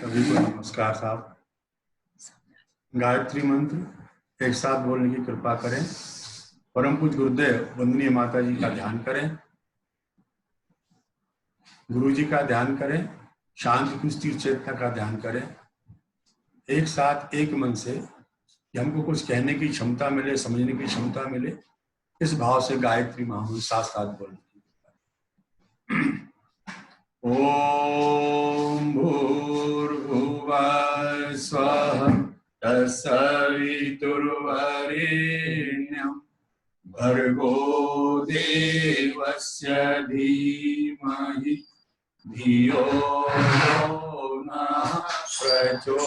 सभी को नमस्कार साहब। गायत्री मंत्र एक साथ बोलने की कृपा करें। परम पूज्य गुरुदेव वंदनीय माता जी का ध्यान करें, गुरु जी का ध्यान करें, शांति की स्थिर चेतना का ध्यान करें। एक साथ एक मन से कि हमको कुछ कहने की क्षमता मिले, समझने की क्षमता मिले, इस भाव से गायत्री महामंत्र साथ साथ बोलने की। ओम भूर्भुवः स्वः तत्सवितुर्वरेण्यं भर्गो देवस्य धीमहि धियो यो नः प्रचोदयात्।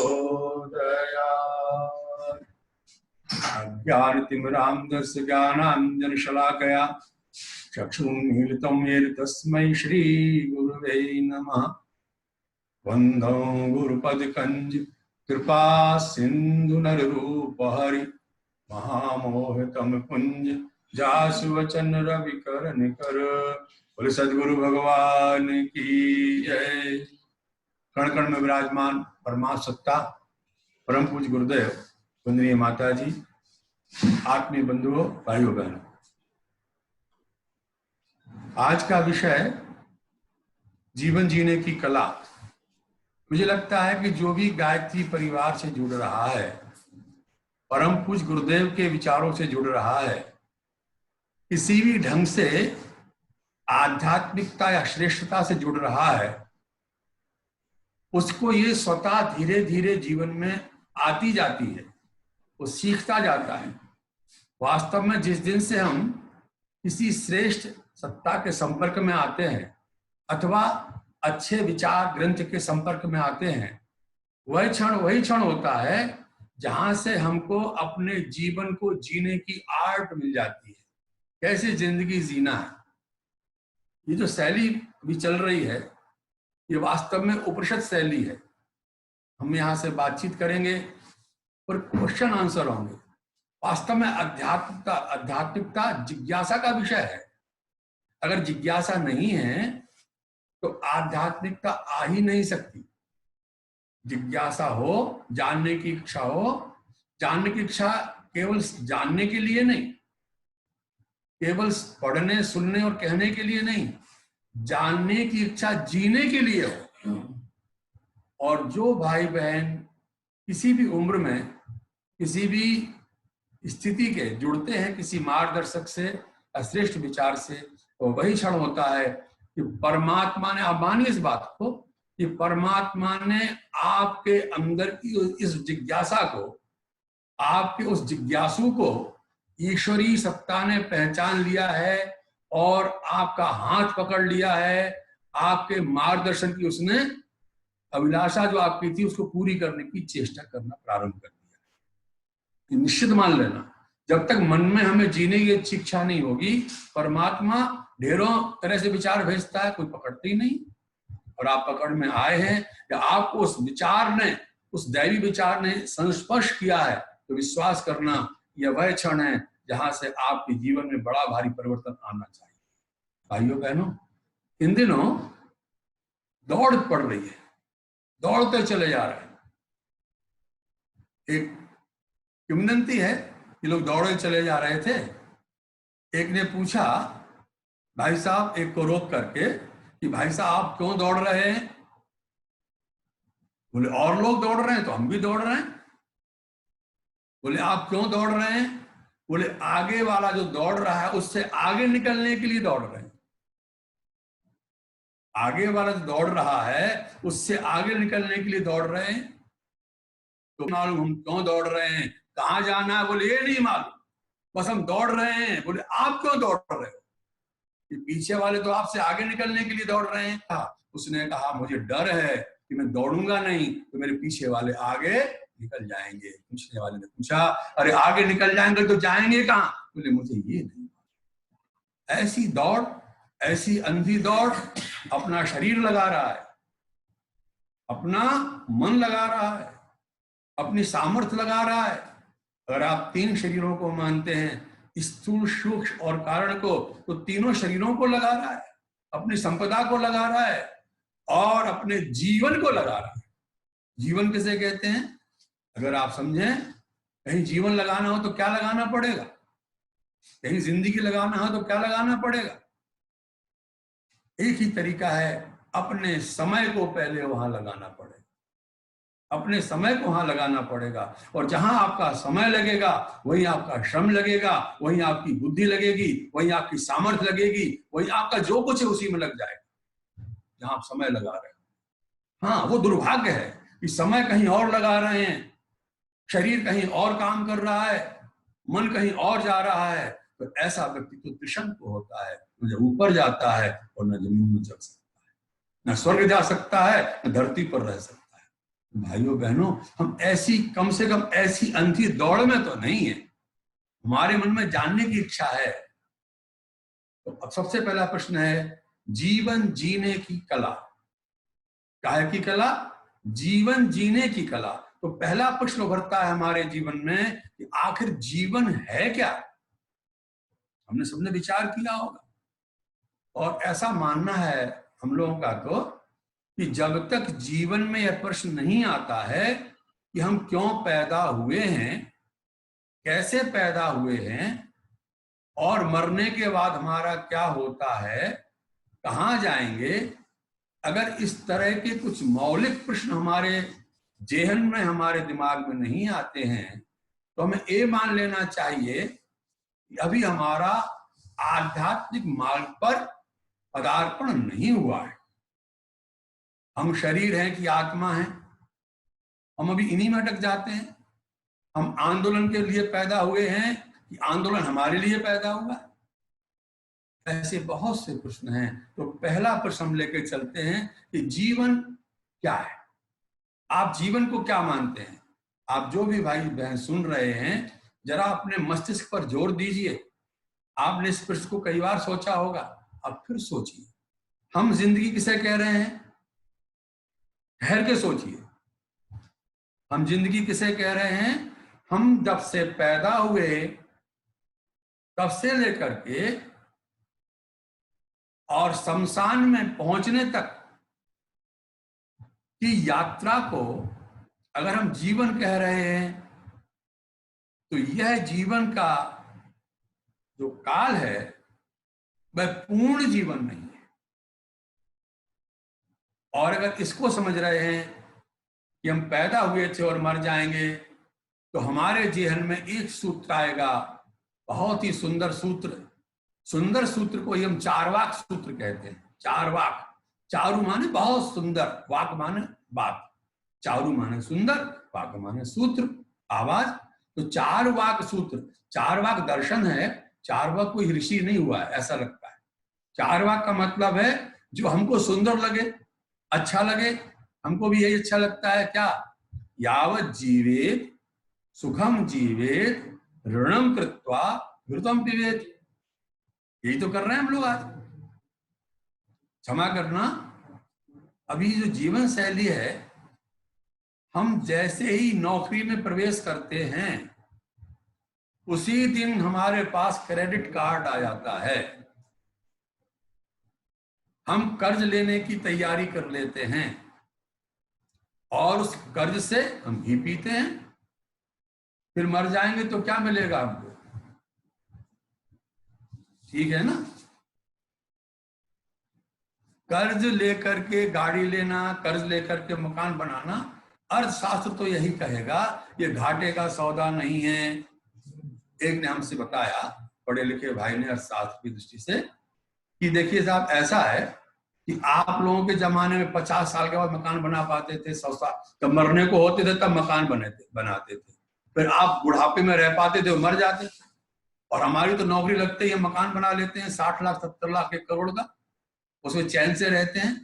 अज्ञानतिमिरान्धस्य ज्ञानाञ्जनशलाकया चक्षुन्मीलितं येन तस्मै श्रीगुरुवे नमः। वन्दे गुरुपदकञ्ज कृपा सिन्धु नररूपहरि महामोहतम पुंज जासु वचन रविकर निकर। बोले सद्गुरु भगवान की जय। कण कण में विराजमान परमात्म सत्ता परम पूज्य गुरुदेव वंदनीय माता जी, आत्मीय बंधुओं, भाइयों बहनों, आज का विषय जीवन जीने की कला। मुझे लगता है कि जो भी गायत्री परिवार से जुड़ रहा है, परम पूज्य गुरुदेव के विचारों से जुड़ रहा है, किसी भी ढंग से आध्यात्मिकता या श्रेष्ठता से जुड़ रहा है, उसको ये स्वतः धीरे धीरे जीवन में आती जाती है, वो सीखता जाता है। वास्तव में जिस दिन से हम किसी श्रेष्ठ सत्ता के संपर्क में आते हैं अथवा अच्छे विचार ग्रंथ के संपर्क में आते हैं, वही क्षण होता है जहां से हमको अपने जीवन को जीने की आर्ट मिल जाती है, कैसे जिंदगी जीना है। ये जो शैली भी चल रही है, ये वास्तव में उपनिषद शैली है। हम यहाँ से बातचीत करेंगे और क्वेश्चन आंसर होंगे। वास्तव में आध्यात्मिकता जिज्ञासा का विषय है। अगर जिज्ञासा नहीं है तो आध्यात्मिकता आ ही नहीं सकती। जिज्ञासा हो, जानने की इच्छा हो, जानने की इच्छा केवल जानने के लिए नहीं, केवल पढ़ने सुनने और कहने के लिए नहीं, जानने की इच्छा जीने के लिए हो। और जो भाई बहन किसी भी उम्र में किसी भी स्थिति के जुड़ते हैं किसी मार्गदर्शक से, श्रेष्ठ विचार से, तो वही क्षण होता है कि परमात्मा ने, आप मानिए इस बात को, कि परमात्मा ने आपके अंदर की इस जिज्ञासा को, आपके उस जिज्ञासु को ईश्वरीय सत्ता ने पहचान लिया है और आपका हाथ पकड़ लिया है। आपके मार्गदर्शन की उसने अभिलाषा जो आपकी थी उसको पूरी करने की चेष्टा करना प्रारंभ कर दिया। निश्चित मान लेना, जब तक मन में हमें जीने की इच्छा नहीं होगी, परमात्मा ढेरों तरह से विचार भेजता है, कोई पकड़ती नहीं। और आप पकड़ में आए हैं या आपको उस विचार ने, उस दैवी विचार ने संस्पर्श किया है, तो विश्वास करना यह वह क्षण है जहां से आपके जीवन में बड़ा भारी परिवर्तन आना चाहिए। भाइयों बहनों, इन दिनों दौड़ पड़ रही है, दौड़ते चले जा रहे हैं। एक किंवदंती है कि लोग दौड़े चले जा रहे थे। एक ने पूछा भाई साहब, एक को रोक करके, कि भाई साहब आप क्यों दौड़ रहे हैं? बोले और लोग दौड़ रहे हैं तो हम भी दौड़ रहे हैं। बोले आप क्यों दौड़ रहे हैं? बोले आगे वाला जो दौड़ रहा है उससे आगे निकलने के लिए दौड़ रहे हैं। आगे वाला जो दौड़ रहा है उससे आगे निकलने के लिए दौड़ रहे हैं। तो मालूम हम क्यों दौड़ रहे हैं, कहां जाना है? बोले ये नहीं मालूम, बस हम दौड़ रहे हैं। बोले आप क्यों दौड़ रहे हो? कि पीछे वाले तो आपसे आगे निकलने के लिए दौड़ रहे हैं। उसने कहा मुझे डर है कि मैं दौड़ूंगा नहीं तो मेरे पीछे वाले आगे निकल जाएंगे। पूछने वाले ने पूछा, अरे आगे निकल जाएंगे तो जाएंगे कहां? बोले मुझे ये नहीं। ऐसी दौड़, ऐसी अंधी दौड़ अपना शरीर लगा रहा है, अपना मन लगा रहा है, अपनी सामर्थ्य लगा रहा है। अगर आप 3 शरीरों को मानते हैं, स्थूल सूक्ष्म और कारण को, तो तीनों शरीरों को लगा रहा है, अपनी संपदा को लगा रहा है और अपने जीवन को लगा रहा है। जीवन किसे कहते हैं? अगर आप समझें, कहीं जीवन लगाना हो तो क्या लगाना पड़ेगा, कहीं जिंदगी लगाना हो तो क्या लगाना पड़ेगा? एक ही तरीका है, अपने समय को पहले वहां लगाना पड़ेगा, अपने समय को वहां लगाना पड़ेगा। और जहां आपका समय लगेगा वहीं आपका श्रम लगेगा, वहीं आपकी बुद्धि लगेगी, वहीं आपकी सामर्थ्य लगेगी, वहीं आपका जो कुछ है उसी में लग जाएगा जहां आप समय लगा रहे हैं। हाँ, वो दुर्भाग्य है कि समय कहीं और लगा रहे हैं, शरीर कहीं और काम कर रहा है, मन कहीं और जा रहा है, तो ऐसा व्यक्ति तो त्रिशंक होता है, न जब ऊपर जाता है और न जमीन में चल सकता है, न स्वर्ग जा सकता है, न धरती पर रह सकता है। भाइयों बहनों, हम ऐसी, कम से कम ऐसी अंधी दौड़ में तो नहीं है। हमारे मन में जानने की इच्छा है। तो अब सबसे पहला प्रश्न है, जीवन जीने की कला। काहे की कला? जीवन जीने की कला। तो पहला प्रश्न उभरता है हमारे जीवन में कि आखिर जीवन है क्या? हमने सबने विचार किया होगा, और ऐसा मानना है हम लोगों का तो कि जब तक जीवन में यह प्रश्न नहीं आता है कि हम क्यों पैदा हुए हैं, कैसे पैदा हुए हैं, और मरने के बाद हमारा क्या होता है, कहाँ जाएंगे, अगर इस तरह के कुछ मौलिक प्रश्न हमारे जेहन में, हमारे दिमाग में नहीं आते हैं, तो हमें ये मान लेना चाहिए कि अभी हमारा आध्यात्मिक मार्ग पर पदार्पण नहीं हुआ है। हम शरीर हैं कि आत्मा है, हम अभी इन्हीं में अटक जाते हैं। हम आंदोलन के लिए पैदा हुए हैं कि आंदोलन हमारे लिए पैदा हुआ है? ऐसे बहुत से प्रश्न हैं। तो पहला प्रश्न हम लेकर चलते हैं कि जीवन क्या है। आप जीवन को क्या मानते हैं? आप जो भी भाई बहन सुन रहे हैं, जरा अपने मस्तिष्क पर जोर दीजिए। आपने इस प्रश्न को कई बार सोचा होगा, अब फिर सोचिए, हम जिंदगी किसे कह रहे हैं? ठहर के सोचिए, हम जिंदगी किसे कह रहे हैं? हम जब से पैदा हुए तब से लेकर के और शमशान में पहुंचने तक की यात्रा को अगर हम जीवन कह रहे हैं, तो यह जीवन का जो काल है वह पूर्ण जीवन नहीं है। और अगर इसको समझ रहे हैं कि हम पैदा हुए थे और मर जाएंगे, तो हमारे जेहन में एक सूत्र आएगा, बहुत ही सुंदर सूत्र। सुंदर सूत्र को ही हम चारवाक सूत्र कहते हैं। चारवाक, चारु माने बहुत सुंदर, वाक माने बात, चारु माने सुंदर, वाक माने सूत्र, आवाज। तो चार वाक सूत्र, चार वाक दर्शन है। चार वाक कोई ऋषि नहीं हुआ है ऐसा लगता है। चार वाक का मतलब है जो हमको सुंदर लगे, अच्छा लगे। हमको भी यही अच्छा लगता है क्या? यावत जीवेत सुखम जीवेत ऋणम कृत्वा घृतम पिबेत। यही तो कर रहे हैं हम लोग आज। क्षमा करना, अभी जो जीवन शैली है, हम जैसे ही नौकरी में प्रवेश करते हैं उसी दिन हमारे पास क्रेडिट कार्ड आ जाता है। हम कर्ज लेने की तैयारी कर लेते हैं और उस कर्ज से हम घी पीते हैं। फिर मर जाएंगे तो क्या मिलेगा हमको? ठीक है ना? कर्ज लेकर के गाड़ी लेना, कर्ज लेकर के मकान बनाना, अर्थशास्त्र तो यही कहेगा ये घाटे का सौदा नहीं है। एक ने हमसे बताया, पढ़े लिखे भाई ने, अर्थशास्त्र की दृष्टि से, कि देखिए साहब, ऐसा है कि आप लोगों के जमाने में 50 साल के बाद मकान बना पाते थे, 100 साल तब मरने को होते थे, तब मकान बनाते थे। फिर आप बुढ़ापे में रह पाते थे, मर जाते थे। और हमारी तो नौकरी लगते ही हम मकान बना लेते हैं 60 लाख 70 लाख 1 करोड़ का, उसमें चैन से रहते हैं।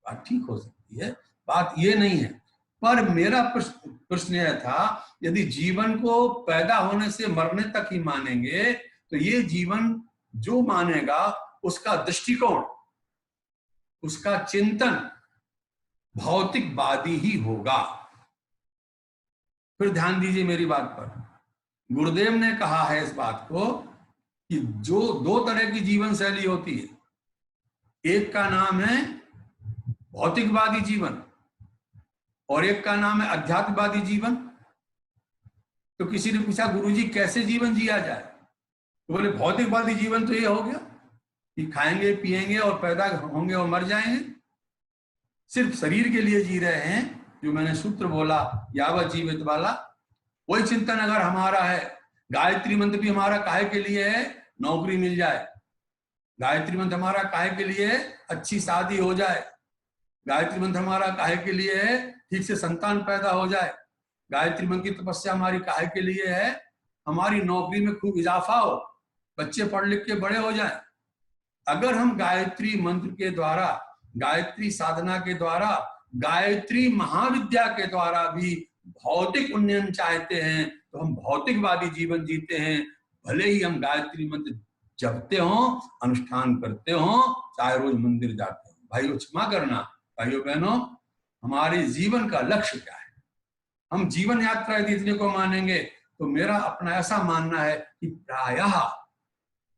बात ठीक हो सकती है, बात ये नहीं है। पर मेरा प्रश्न यह था, यदि जीवन को पैदा होने से मरने तक ही मानेंगे, तो ये जीवन जो मानेगा उसका दृष्टिकोण, उसका चिंतन भौतिकवादी ही होगा। फिर ध्यान दीजिए मेरी बात पर। गुरुदेव ने कहा है इस बात को कि जो 2 तरह की जीवन शैली होती है, एक का नाम है भौतिकवादी जीवन और एक का नाम है अध्यात्मवादी जीवन। तो किसी ने पूछा गुरुजी कैसे जीवन जिया जाए, तो बोले भौतिकवादी जीवन तो ये हो गया कि खाएंगे पिएंगे और पैदा होंगे और मर जाएंगे, सिर्फ शरीर के लिए जी रहे हैं। जो मैंने सूत्र बोला यावत जीवित वाला, वही चिंतन अगर हमारा है। गायत्री मंत्र भी हमारा काहे के लिए है, नौकरी मिल जाए। गायत्री मंत्र हमारा काहे के लिए है, अच्छी शादी हो जाए। गायत्री मंत्र हमारा काहे के लिए है, ठीक से संतान पैदा हो जाए। गायत्री मंत्र की तपस्या हमारी काहे के लिए है, हमारी नौकरी में खूब इजाफा हो, बच्चे पढ़ लिख के बड़े हो जाए। अगर हम गायत्री मंत्र के द्वारा, गायत्री साधना के द्वारा, गायत्री महाविद्या के द्वारा भी भौतिक उन्नयन चाहते हैं तो हम भौतिकवादी जीवन जीते हैं। भले ही हम गायत्री मंत्र जपते हो, अनुष्ठान करते हो, चाहे रोज मंदिर जाते हो। भाइयों क्षमा करना, भाइयों बहनों, हमारे जीवन का लक्ष्य क्या है। हम जीवन यात्रा यदि इतने को मानेंगे तो मेरा अपना ऐसा मानना है कि प्रायः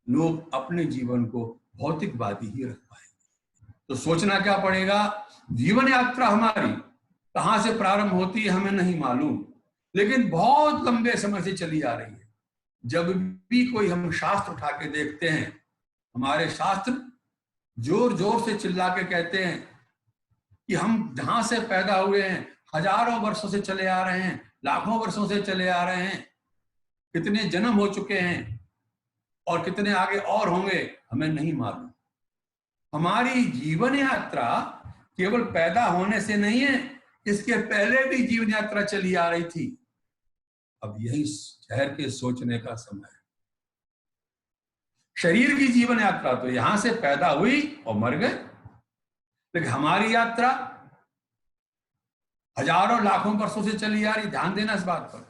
लोग अपने जीवन को भौतिकवादी ही रख पाएंगे। तो सोचना क्या पड़ेगा, जीवन यात्रा हमारी कहां से प्रारंभ होती है हमें नहीं मालूम, लेकिन बहुत लंबे समय से चली आ रही है। जब भी कोई हम शास्त्र उठा के देखते हैं, हमारे शास्त्र जोर जोर से चिल्ला के कहते हैं कि हम जहां से पैदा हुए हैं हजारों वर्षों से चले आ रहे हैं, लाखों वर्षों से चले आ रहे हैं, कितने जन्म हो चुके हैं और कितने आगे और होंगे हमें नहीं मालूम। हमारी जीवन यात्रा केवल पैदा होने से नहीं है, इसके पहले भी जीवन यात्रा चली आ रही थी। अब यही ठहर के सोचने का समय है। शरीर की जीवन यात्रा तो यहां से पैदा हुई और मर गए, लेकिन हमारी यात्रा हजारों लाखों वर्षों से चली आ रही। ध्यान देना इस बात पर,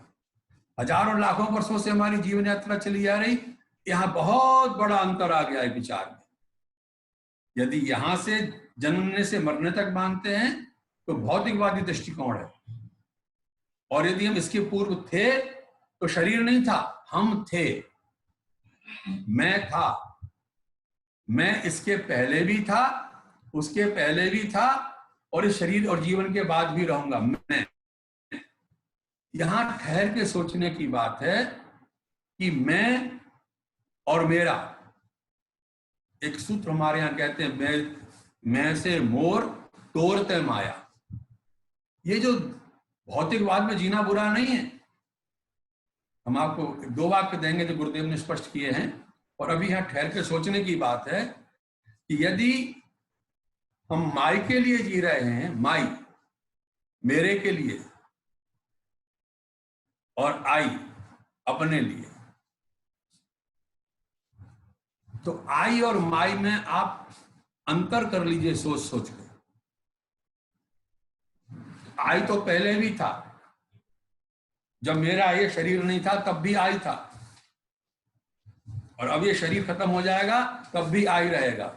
हजारों लाखों वर्षों से हमारी जीवन यात्रा चली आ रही। यहां बहुत बड़ा अंतर आ गया है विचार में। यदि यहां से जन्मने से मरने तक मानते हैं तो भौतिकवादी दृष्टिकोण है, और यदि हम इसके पूर्व थे तो शरीर नहीं था, हम थे। मैं था, मैं इसके पहले भी था, उसके पहले भी था, और इस शरीर और जीवन के बाद भी रहूंगा मैं। यहां ठहर के सोचने की बात है कि मैं और मेरा। एक सूत्र हमारे यहां कहते हैं, मैं से मोर तोरते माया। ये जो भौतिकवाद में जीना बुरा नहीं है। हम आपको दो वाक्य देंगे जो गुरुदेव ने स्पष्ट किए हैं, और अभी यहां ठहर के सोचने की बात है कि यदि हम माई के लिए जी रहे हैं, माई मेरे के लिए और आई अपने लिए, तो आई और माई में आप अंतर कर लीजिए सोच सोच के। आई तो पहले भी था, जब मेरा ये शरीर नहीं था तब भी आई था, और अब ये शरीर खत्म हो जाएगा तब भी आई रहेगा।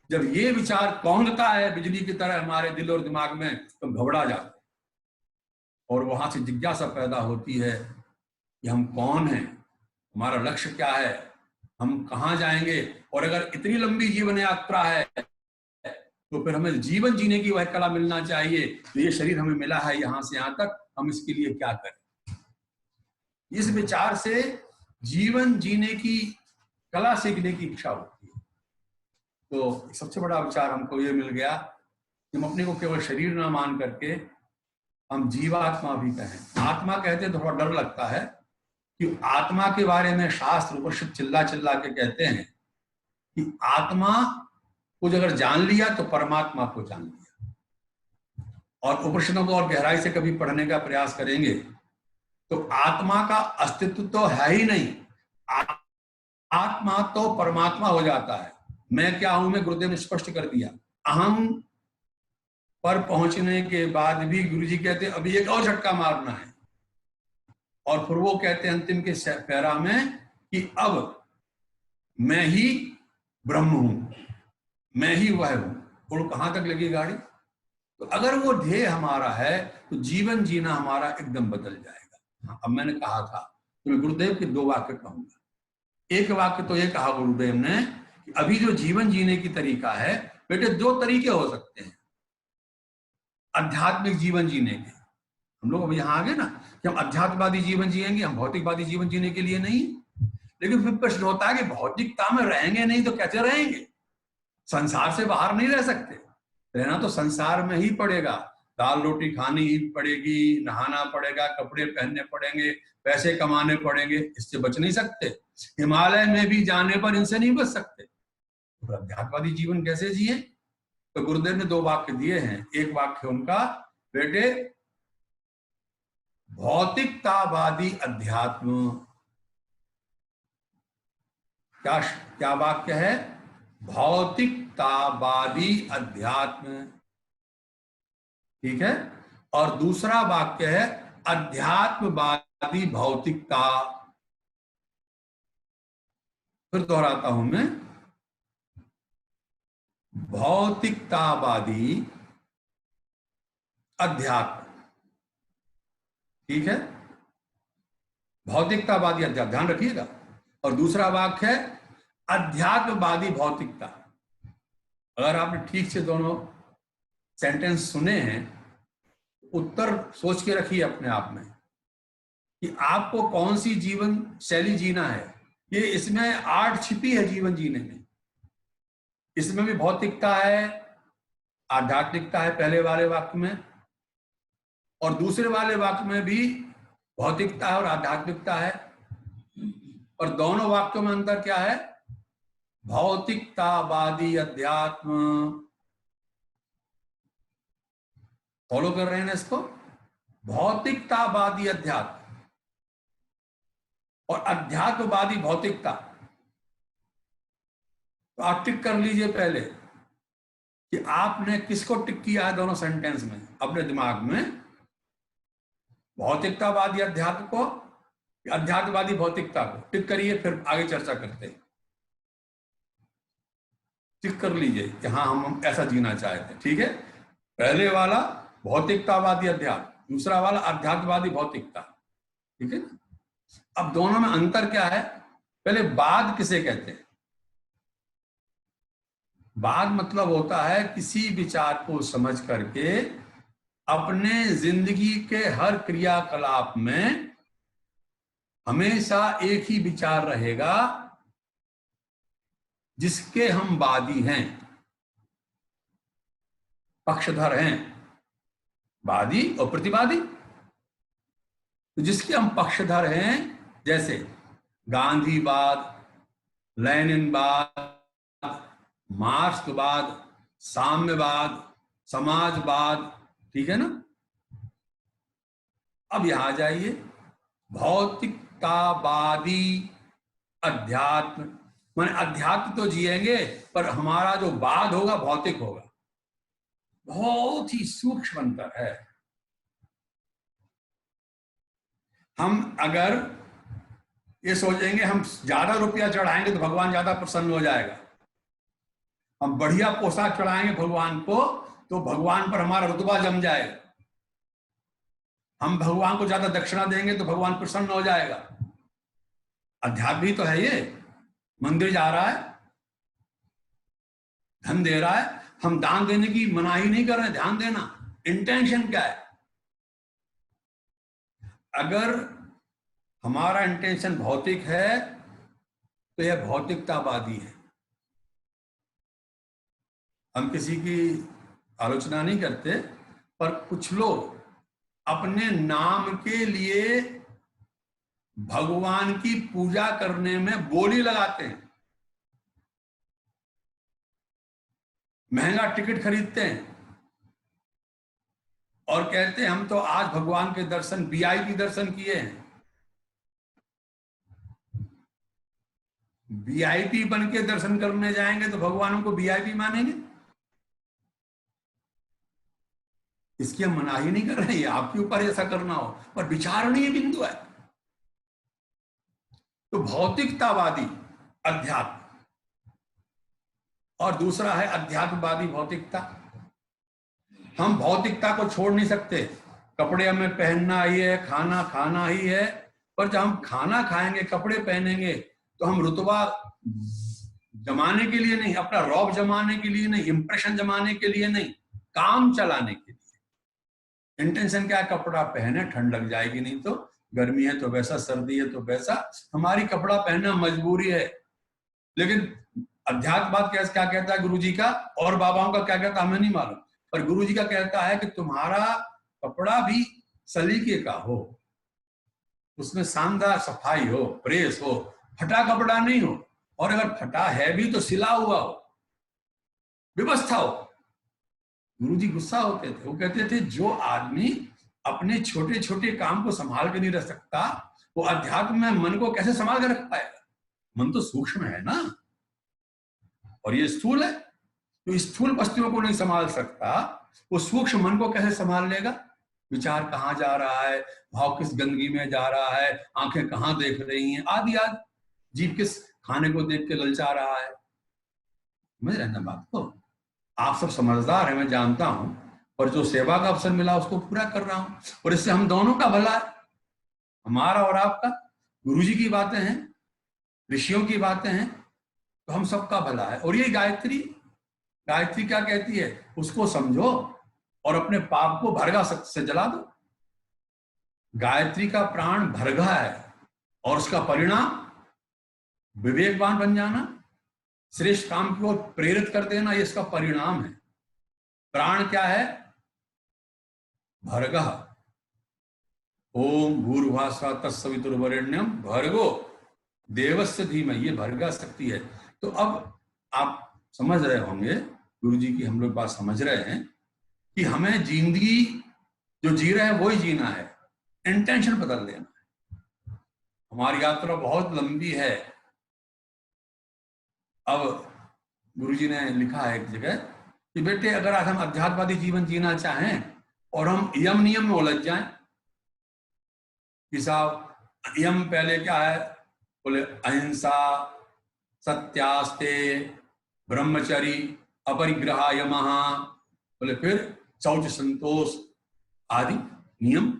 जब ये विचार कौंधता है बिजली की तरह हमारे दिल और दिमाग में, तो घबरा जाते हैं, और वहां से जिज्ञासा पैदा होती है कि हम कौन हैं, हमारा लक्ष्य क्या है, हम कहाँ जाएंगे। और अगर इतनी लंबी जीवन यात्रा है तो फिर हमें जीवन जीने की वह कला मिलना चाहिए। तो ये शरीर हमें मिला है यहां से यहां तक, हम इसके लिए क्या करें। इस विचार से जीवन जीने की कला सीखने की इच्छा होती है। तो सबसे बड़ा विचार हमको ये मिल गया कि हम अपने को केवल शरीर ना मान करके हम जीवात्मा भी कहें। आत्मा कहते थोड़ा डर लगता है कि आत्मा के बारे में शास्त्र उपनिषद चिल्ला चिल्ला के कहते हैं कि आत्मा को अगर जान लिया तो परमात्मा को जान लिया। और उपनिषदों को और गहराई से कभी पढ़ने का प्रयास करेंगे तो आत्मा का अस्तित्व तो है ही नहीं, आत्मा तो परमात्मा हो जाता है। मैं क्या हूं मैं गुरुदेव ने स्पष्ट कर दिया। अहम पर पहुंचने के बाद भी गुरुजी कहते हैं अभी एक और झटका मारना है, और फिर वो कहते हैं अंतिम के पैरा में कि अब मैं ही ब्रह्म हूं, मैं ही वह हूं। और कहां तक लगी गाड़ी। तो अगर वो ध्येय हमारा है तो जीवन जीना हमारा एकदम बदल जाएगा। अब मैंने कहा था तो मैं गुरुदेव के दो वाक्य कहूंगा। एक वाक्य तो ये कहा गुरुदेव ने कि अभी जो जीवन जीने की तरीका है, बेटे दो तरीके हो सकते हैं आध्यात्मिक जीवन जीने के। हम लोग अब यहाँ आ गए ना कि हम अध्यात्मवादी जीवन जिएंगे, हम भौतिकवादी जीवन जीने के लिए नहीं। लेकिन फिर प्रश्न होता है कि भौतिकता में रहेंगे नहीं तो कैसे रहेंगे? संसार से बाहर नहीं रह सकते, रहना तो संसार में ही पड़ेगा। दाल रोटी खानी ही पड़ेगी, नहाना पड़ेगा, कपड़े पहनने पड़ेंगे, पैसे कमाने पड़ेंगे, इससे बच नहीं सकते। हिमालय में भी जाने पर इनसे नहीं बच सकते। तो अध्यात्मवादी जीवन कैसे जिए? तो गुरुदेव ने 2 वाक्य दिए हैं। एक वाक्य उनका, बेटे भौतिकतावादी अध्यात्म, क्या क्या वाक्य है? भौतिकतावादी अध्यात्म, ठीक है। और दूसरा वाक्य है अध्यात्मवादी भौतिकता। फिर दोहराता हूं मैं, भौतिकतावादी अध्यात्म, ठीक है, भौतिकतावादी अध्यात्म, ध्यान रखिएगा। और दूसरा वाक्य है अध्यात्मवादी भौतिकता। अगर आपने ठीक से दोनों सेंटेंस सुने हैं, उत्तर सोच के रखिए अपने आप में कि आपको कौन सी जीवन शैली जीना है। ये इसमें आर्ट छिपी है जीवन जीने में। इसमें भी भौतिकता है, आध्यात्मिकता है पहले वाले वाक्य में, और दूसरे वाले वाक्य में भी भौतिकता है और आध्यात्मिकता है। और दोनों वाक्यों में अंतर क्या है? भौतिकतावादी अध्यात्म। फॉलो कर रहे हैं ना इसको? भौतिकतावादी अध्यात्म और अध्यात्मवादी भौतिकता। तो आप टिक कर लीजिए पहले कि आपने किसको टिक किया है दोनों सेंटेंस में अपने दिमाग में, भौतिकतावादी अध्यात्म को, अध्यात्मवादी भौतिकता को। टिक करिए, फिर आगे चर्चा करते हैं। टिक कर लीजिए कि हाँ हम ऐसा जीना चाहते हैं, ठीक है। पहले वाला भौतिकतावादी अध्यात्म, दूसरा वाला अध्यात्मवादी भौतिकता, ठीक है। अब दोनों में अंतर क्या है? पहले बाद किसे कहते हैं? बाद मतलब होता है किसी विचार को समझ करके अपने जिंदगी के हर क्रियाकलाप में हमेशा एक ही विचार रहेगा जिसके हम वादी हैं, पक्षधर हैं, वादी और प्रतिवादी। तो जिसके हम पक्षधर हैं, जैसे गांधीवाद, लेनिनवाद, मार्क्सवाद, साम्यवाद, समाजवाद, ठीक है ना। अब यहां जाइए, भौतिकतावादी अध्यात्म, माने अध्यात्म तो जिएंगे पर हमारा जो वाद होगा भौतिक होगा। बहुत ही सूक्ष्म अंतर है। हम अगर ये सोचेंगे हम ज्यादा रुपया चढ़ाएंगे तो भगवान ज्यादा प्रसन्न हो जाएगा, हम बढ़िया पोशाक चढ़ाएंगे भगवान को तो भगवान पर हमारा रुतबा जम जाएगा, हम भगवान को ज्यादा दक्षिणा देंगे तो भगवान प्रसन्न हो जाएगा। अध्यात्म ही तो है ये। मंदिर जा रहा है, धन दे रहा है, हम दान देने की मनाही नहीं कर रहे हैं, ध्यान देना इंटेंशन क्या है। अगर हमारा इंटेंशन भौतिक है तो यह भौतिकतावादी है। हम किसी की आलोचना नहीं करते, पर कुछ लोग अपने नाम के लिए भगवान की पूजा करने में बोली लगाते हैं, महंगा टिकट खरीदते हैं और कहते हैं हम तो आज भगवान के दर्शन, वीआईपी दर्शन किए हैं। वीआईपी बन के दर्शन करने जाएंगे तो भगवानों को वीआईपी मानेंगे? इसकी हम मनाही नहीं कर रहे हैं, आपके ऊपर ऐसा करना हो, पर विचारणीय बिंदु है। तो भौतिकतावादी अध्यात्म और दूसरा है अध्यात्मवादी भौतिकता। हम भौतिकता को छोड़ नहीं सकते, कपड़े हमें पहनना ही है, खाना खाना ही है, पर जब हम खाना खाएंगे, कपड़े पहनेंगे तो हम रुतबा जमाने के लिए नहीं, अपना रौब जमाने के लिए नहीं, इंप्रेशन जमाने के लिए नहीं, काम चलाने के लिए। इंटेंशन क्या है? कपड़ा पहने, ठंड लग जाएगी नहीं तो, गर्मी है तो वैसा, सर्दी है तो वैसा, हमारी कपड़ा पहनना मजबूरी है। लेकिन अध्यात्मवाद क्या कहता है गुरुजी का, और बाबाओं का क्या कहता है हमें नहीं मालूम, पर गुरुजी का कहता है कि तुम्हारा कपड़ा भी सलीके का हो, उसमें शानदार सफाई हो, प्रेस हो, फटा कपड़ा नहीं हो, और अगर फटा है भी तो सिला हुआ हो, व्यवस्था हो। गुरुजी गुस्सा होते थे, वो कहते थे जो आदमी अपने छोटे छोटे काम को संभाल के नहीं रख सकता, वो अध्यात्म में मन को कैसे संभाल के रख पाएगा? मन तो सूक्ष्म है ना, और ये स्थूल है। तो स्थूल वस्तुओं को नहीं संभाल सकता, वो सूक्ष्म मन को कैसे संभाल लेगा? विचार कहाँ जा रहा है, भाव किस गंदगी में जा रहा है, आंखें कहाँ देख रही हैं, आदि आदि, जीभ किस खाने को देख के ललचा रहा है। समझ रहे ना बात को? आप सब समझदार हैं, मैं जानता हूं, पर जो सेवा का अवसर मिला उसको पूरा कर रहा हूं, और इससे हम दोनों का भला है, हमारा और आपका। गुरुजी की बातें हैं, ऋषियों की बातें हैं, तो हम सबका भला है। और ये गायत्री, गायत्री क्या कहती है? उसको समझो और अपने पाप को भरगा से जला दो। गायत्री का प्राण भरगा है, और उसका परिणाम विवेकवान बन जाना, श्रेष्ठ काम की ओर प्रेरित कर देना, ये इसका परिणाम है। प्राण क्या है? भर्गः। ओम भूर्भुवः तत्सवितुर्वरेण्यम भर्गो देवस्य धीमहि, ये भर्गा शक्ति है। तो अब आप समझ रहे होंगे, गुरुजी की हम लोग बात समझ रहे हैं कि हमें जिंदगी जो जी रहे हैं वही जीना है, इंटेंशन बदल देना है। हमारी यात्रा बहुत लंबी है। अब गुरुजी ने लिखा है एक जगह कि बेटे अगर आज हम अध्यात्मवादी जीवन जीना चाहें और हम यम नियम में उलझ जाएं, कि साहब यम पहले क्या है? बोले अहिंसा, सत्यास्ते, ब्रह्मचरी, अपरिग्रह यमः, बोले फिर शौच संतोष आदि नियम।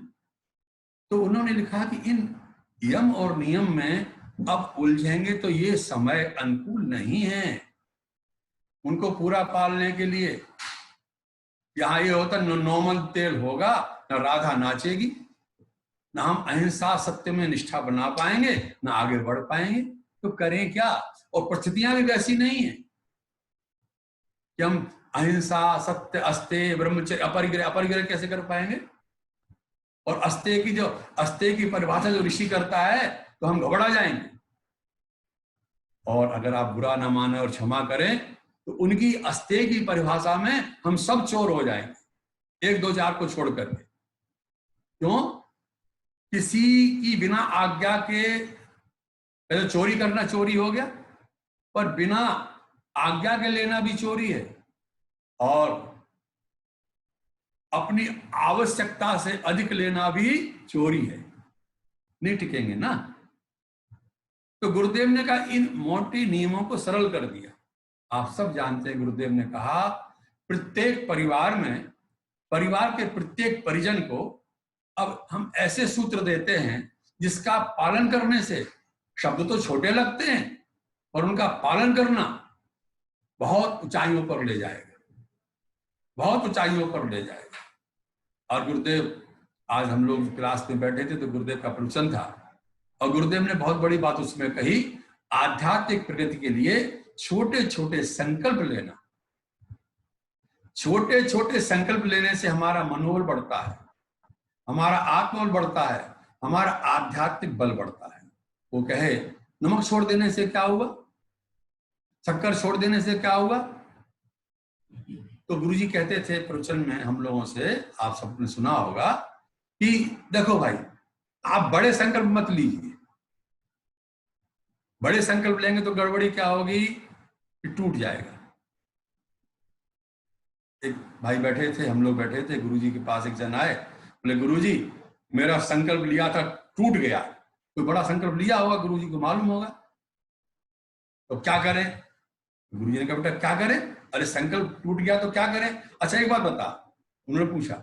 तो उन्होंने लिखा कि इन यम और नियम में अब उलझेंगे तो ये समय अनुकूल नहीं है उनको पूरा पालने के लिए। यहां ये होता नॉर्मल तेल होगा, न राधा नाचेगी, ना हम अहिंसा सत्य में निष्ठा बना पाएंगे, ना आगे बढ़ पाएंगे। तो करें क्या? और परिस्थितियां भी वैसी नहीं है कि हम अहिंसा सत्य अस्ते ब्रह्मचर्य अपरिग्रह, अपरिग्रह कैसे कर पाएंगे? और अस्ते की जो अस्ते की परिभाषा जो ऋषि करता है तो हम घबरा जाएंगे। और अगर आप बुरा ना माने और क्षमा करें तो उनकी अस्ते की परिभाषा में हम सब चोर हो जाएंगे, एक दो चार को छोड़ करके। क्यों? किसी की बिना आज्ञा के चोरी करना चोरी हो गया, पर बिना आज्ञा के लेना भी चोरी है, और अपनी आवश्यकता से अधिक लेना भी चोरी है। नहीं टिकेंगे ना। तो गुरुदेव ने कहा इन मोटे नियमों को सरल कर दिया। आप सब जानते हैं गुरुदेव ने कहा प्रत्येक परिवार में, परिवार के प्रत्येक परिजन को अब हम ऐसे सूत्र देते हैं जिसका पालन करने से, शब्द तो छोटे लगते हैं और उनका पालन करना बहुत ऊंचाइयों पर ले जाएगा, बहुत ऊंचाइयों पर ले जाएगा। और गुरुदेव, आज हम लोग क्लास में बैठे थे तो गुरुदेव का प्रवचन था, और गुरुदेव ने बहुत बड़ी बात उसमें कही, आध्यात्मिक प्रगति के लिए छोटे छोटे संकल्प लेना। छोटे छोटे संकल्प लेने से हमारा मनोबल बढ़ता है, हमारा आत्मबल बढ़ता है, हमारा आध्यात्मिक बल बढ़ता है। वो कहे नमक छोड़ देने से क्या हुआ, शक्कर छोड़ देने से क्या हुआ? तो गुरुजी कहते थे प्रवचन में हम लोगों से, आप सबने सुना होगा कि देखो भाई, आप बड़े संकल्प मत लीजिए। बड़े संकल्प लेंगे तो गड़बड़ी क्या होगी कि टूट जाएगा। एक भाई बैठे थे, हम लोग बैठे थे, गुरुजी के पास एक जन आए, बोले गुरुजी मेरा संकल्प लिया था टूट गया। कोई बड़ा संकल्प लिया होगा, गुरुजी को मालूम होगा, तो क्या करें? गुरुजी ने कहा बेटा क्या करें? अरे संकल्प टूट गया तो क्या करें? अच्छा एक बात बता। उन्होंने पूछा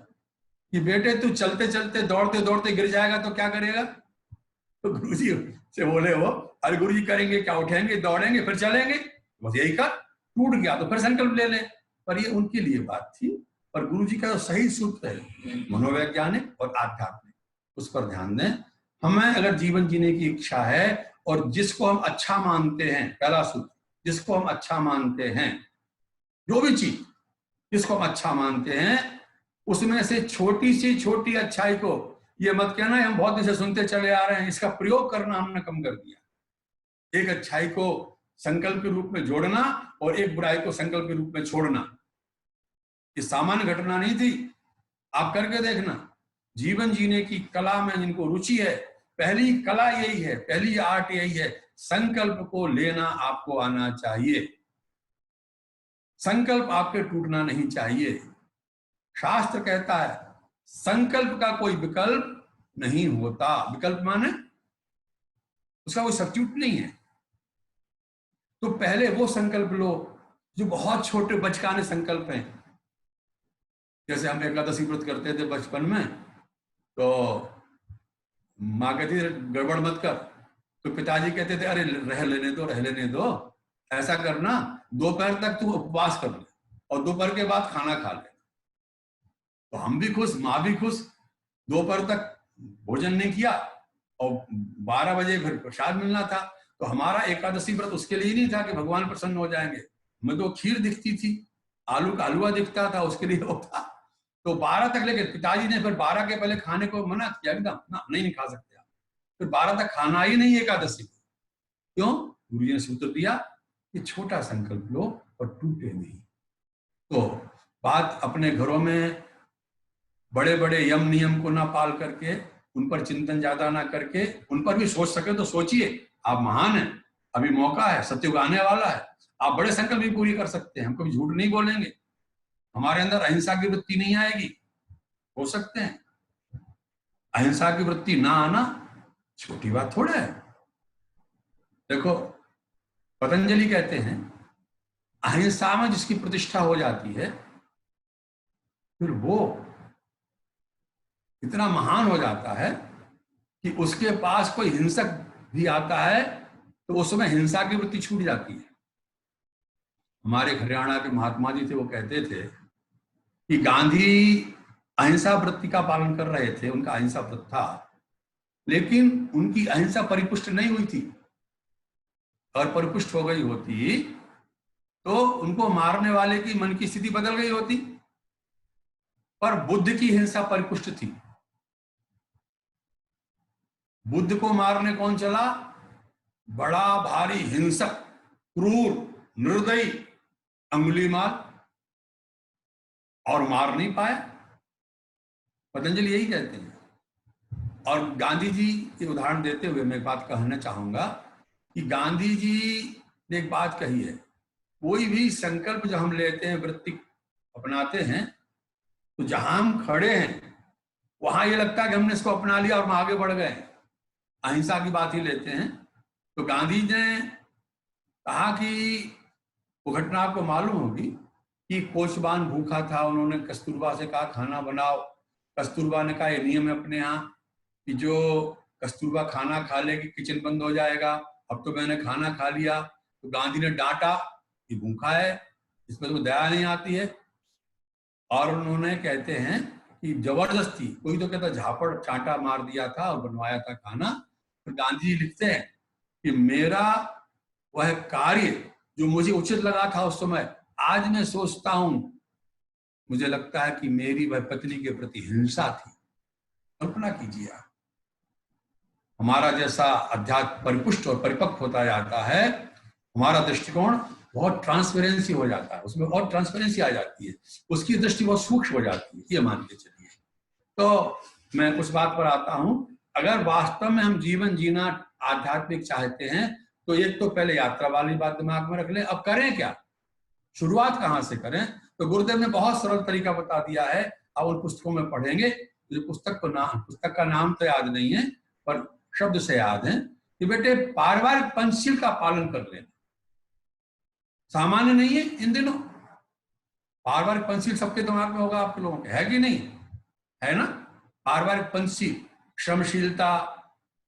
कि बेटे तू चलते चलते दौड़ते दौड़ते गिर जाएगा तो क्या करेगा? तो गुरुजी से बोले वो, अरे गुरुजी करेंगे क्या, उठेंगे दौड़ेंगे फिर चलेंगे, बस यही कर। टूट गया तो फिर संकल्प ले ले। पर ये उनके लिए बात थी, पर गुरु जी का जो सही सूत्र है मनोवैज्ञानिक और आध्यात्मिक, उस पर ध्यान दें। हमें अगर जीवन जीने की इच्छा है और जिसको हम अच्छा मानते हैं, पहला सूत्र, जिसको हम अच्छा मानते हैं, जो भी चीज जिसको हम अच्छा मानते हैं, उसमें से छोटी सी छोटी अच्छाई को, ये मत कहना हम बहुत दिन से सुनते चले आ रहे हैं, इसका प्रयोग करना हमने कम कर दिया। एक अच्छाई को संकल्प के रूप में जोड़ना और एक बुराई को संकल्प के रूप में छोड़ना, ये सामान्य घटना नहीं थी। आप करके देखना, जीवन जीने की कला में जिनको रुचि है, पहली कला यही है, पहली आर्ट यही है, संकल्प को लेना आपको आना चाहिए। संकल्प आपके टूटना नहीं चाहिए। शास्त्र कहता है संकल्प का कोई विकल्प नहीं होता। विकल्प माने उसका कोई सब्स्टिट्यूट नहीं है। तो पहले वो संकल्प लो जो बहुत छोटे बचकाने संकल्प हैं। जैसे हम एकादशी व्रत करते थे बचपन में, तो माँ कहती थी गड़बड़ मत कर, तो पिताजी कहते थे अरे रह लेने दो, ऐसा करना दोपहर तक तू उपवास कर ले और दोपहर के बाद खाना खा ले। तो हम भी खुश, माँ भी खुश, दोपहर तक भोजन नहीं किया और 12 बजे फिर प्रसाद मिलना था। तो हमारा एकादशी व्रत उसके लिए नहीं था कि भगवान प्रसन्न हो जाएंगे, हमें तो खीर दिखती थी, आलू का हलवा दिखता था, उसके लिए होता। तो 12 तक लेके पिताजी ने फिर 12 के पहले खाने को मना किया, एकदम ना, नहीं खा सकते आप। फिर 12 तक खाना ही नहीं एकादशी को। क्यों? गुरु जी ने सूत्र दिया कि छोटा संकल्प लो और टूटे नहीं। तो बात अपने घरों में बड़े बड़े यम नियम को ना पाल करके, उन पर चिंतन ज्यादा ना करके, उन पर भी सोच सके तो सोचिए, आप महान हैं, अभी मौका है, सत्युग आने वाला है, आप बड़े संकल्प भी पूरी कर सकते हैं। हम कभी झूठ नहीं बोलेंगे, हमारे अंदर अहिंसा की वृत्ति नहीं आएगी, हो सकते हैं। अहिंसा की वृत्ति ना आना छोटी बात थोड़ा है। देखो पतंजलि कहते हैं अहिंसा में जिसकी प्रतिष्ठा हो जाती है, फिर वो इतना महान हो जाता है कि उसके पास कोई हिंसक भी आता है तो उसमें हिंसा की वृत्ति छूट जाती है। हमारे हरियाणा के महात्मा जी थे, वो कहते थे कि गांधी अहिंसा वृत्ति का पालन कर रहे थे, उनका अहिंसा व्रत था, लेकिन उनकी अहिंसा परिपुष्ट नहीं हुई थी। और परिपुष्ट हो गई होती तो उनको मारने वाले की मन की स्थिति बदल गई होती। पर बुद्ध की हिंसा परिपुष्ट थी। बुद्ध को मारने कौन चला? बड़ा भारी हिंसक, क्रूर, निर्दयी अंगुलीमाल, और मार नहीं पाया। पतंजलि यही कहते हैं। और गांधी जी के उदाहरण देते हुए मैं एक बात कहना चाहूंगा कि गांधी जी ने एक बात कही है, कोई भी संकल्प जो हम लेते हैं, वृत्ति अपनाते हैं, तो जहां हम खड़े हैं वहां ये लगता है कि हमने इसको अपना लिया और हम आगे बढ़ गए। अहिंसा की बात ही लेते हैं, तो गांधी जी ने कहा कि वो घटना आपको मालूम होगी कि कोचवान भूखा था, उन्होंने कस्तूरबा से कहा खाना बनाओ। कस्तूरबा ने कहा ये नियम है अपने यहाँ कि जो कस्तूरबा खाना खा लेगी किचन बंद हो जाएगा, अब तो मैंने खाना खा लिया। तो गांधी ने डांटा कि भूखा है, इस पर तो दया नहीं आती है। और उन्होंने कहते हैं कि जबरदस्ती, कोई तो कहता झापड़ चांटा मार दिया था और बनवाया था खाना। तो गांधी जी लिखते हैं कि मेरा वह कार्य जो मुझे उचित लगा था उस समय, आज मैं सोचता हूं, मुझे लगता है कि मेरी वह पत्नी के प्रति हिंसा थी। कल्पना कीजिए, हमारा जैसा अध्यात्म परिपुष्ट और परिपक्व होता जाता है, हमारा दृष्टिकोण बहुत ट्रांसपेरेंसी हो जाता है, उसमें बहुत ट्रांसपेरेंसी आ जाती है, उसकी दृष्टि बहुत सूक्ष्म हो जाती है, ये मान के चलिए। तो मैं उस बात पर आता हूं, अगर वास्तव में हम जीवन जीना आध्यात्मिक चाहते हैं तो एक तो पहले यात्रा वाली बात दिमाग में रख लें। अब करें क्या, शुरुआत कहां से करें? तो गुरुदेव ने बहुत सरल तरीका बता दिया है, अब उन पुस्तकों में पढ़ेंगे। पुस्तक का नाम तो याद नहीं है पर शब्द से याद है कि बेटे पारिवारिक पंचशील का पालन कर लेना। सामान्य नहीं है इन दिनों। पारिवारिक पंचशील सबके दिमाग में होगा, आपके लोगों के है कि नहीं है ना? पारिवारिक पंचशील, श्रमशीलता,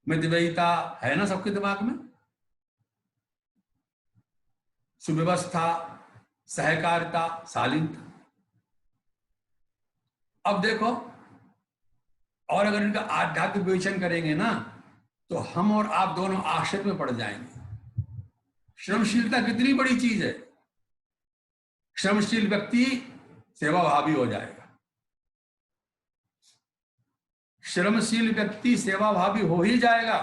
मितव्ययिता है ना सबके दिमाग में? सुव्यवस्था, सहकारिता, शालीनता। अब देखो, और अगर इनका आध्यात्मिक विवेचन करेंगे ना तो हम और आप दोनों आश्चर्य में पड़ जाएंगे। श्रमशीलता कितनी बड़ी चीज है। श्रमशील व्यक्ति सेवाभावी हो जाएगा। श्रमशील व्यक्ति सेवाभावी हो ही जाएगा।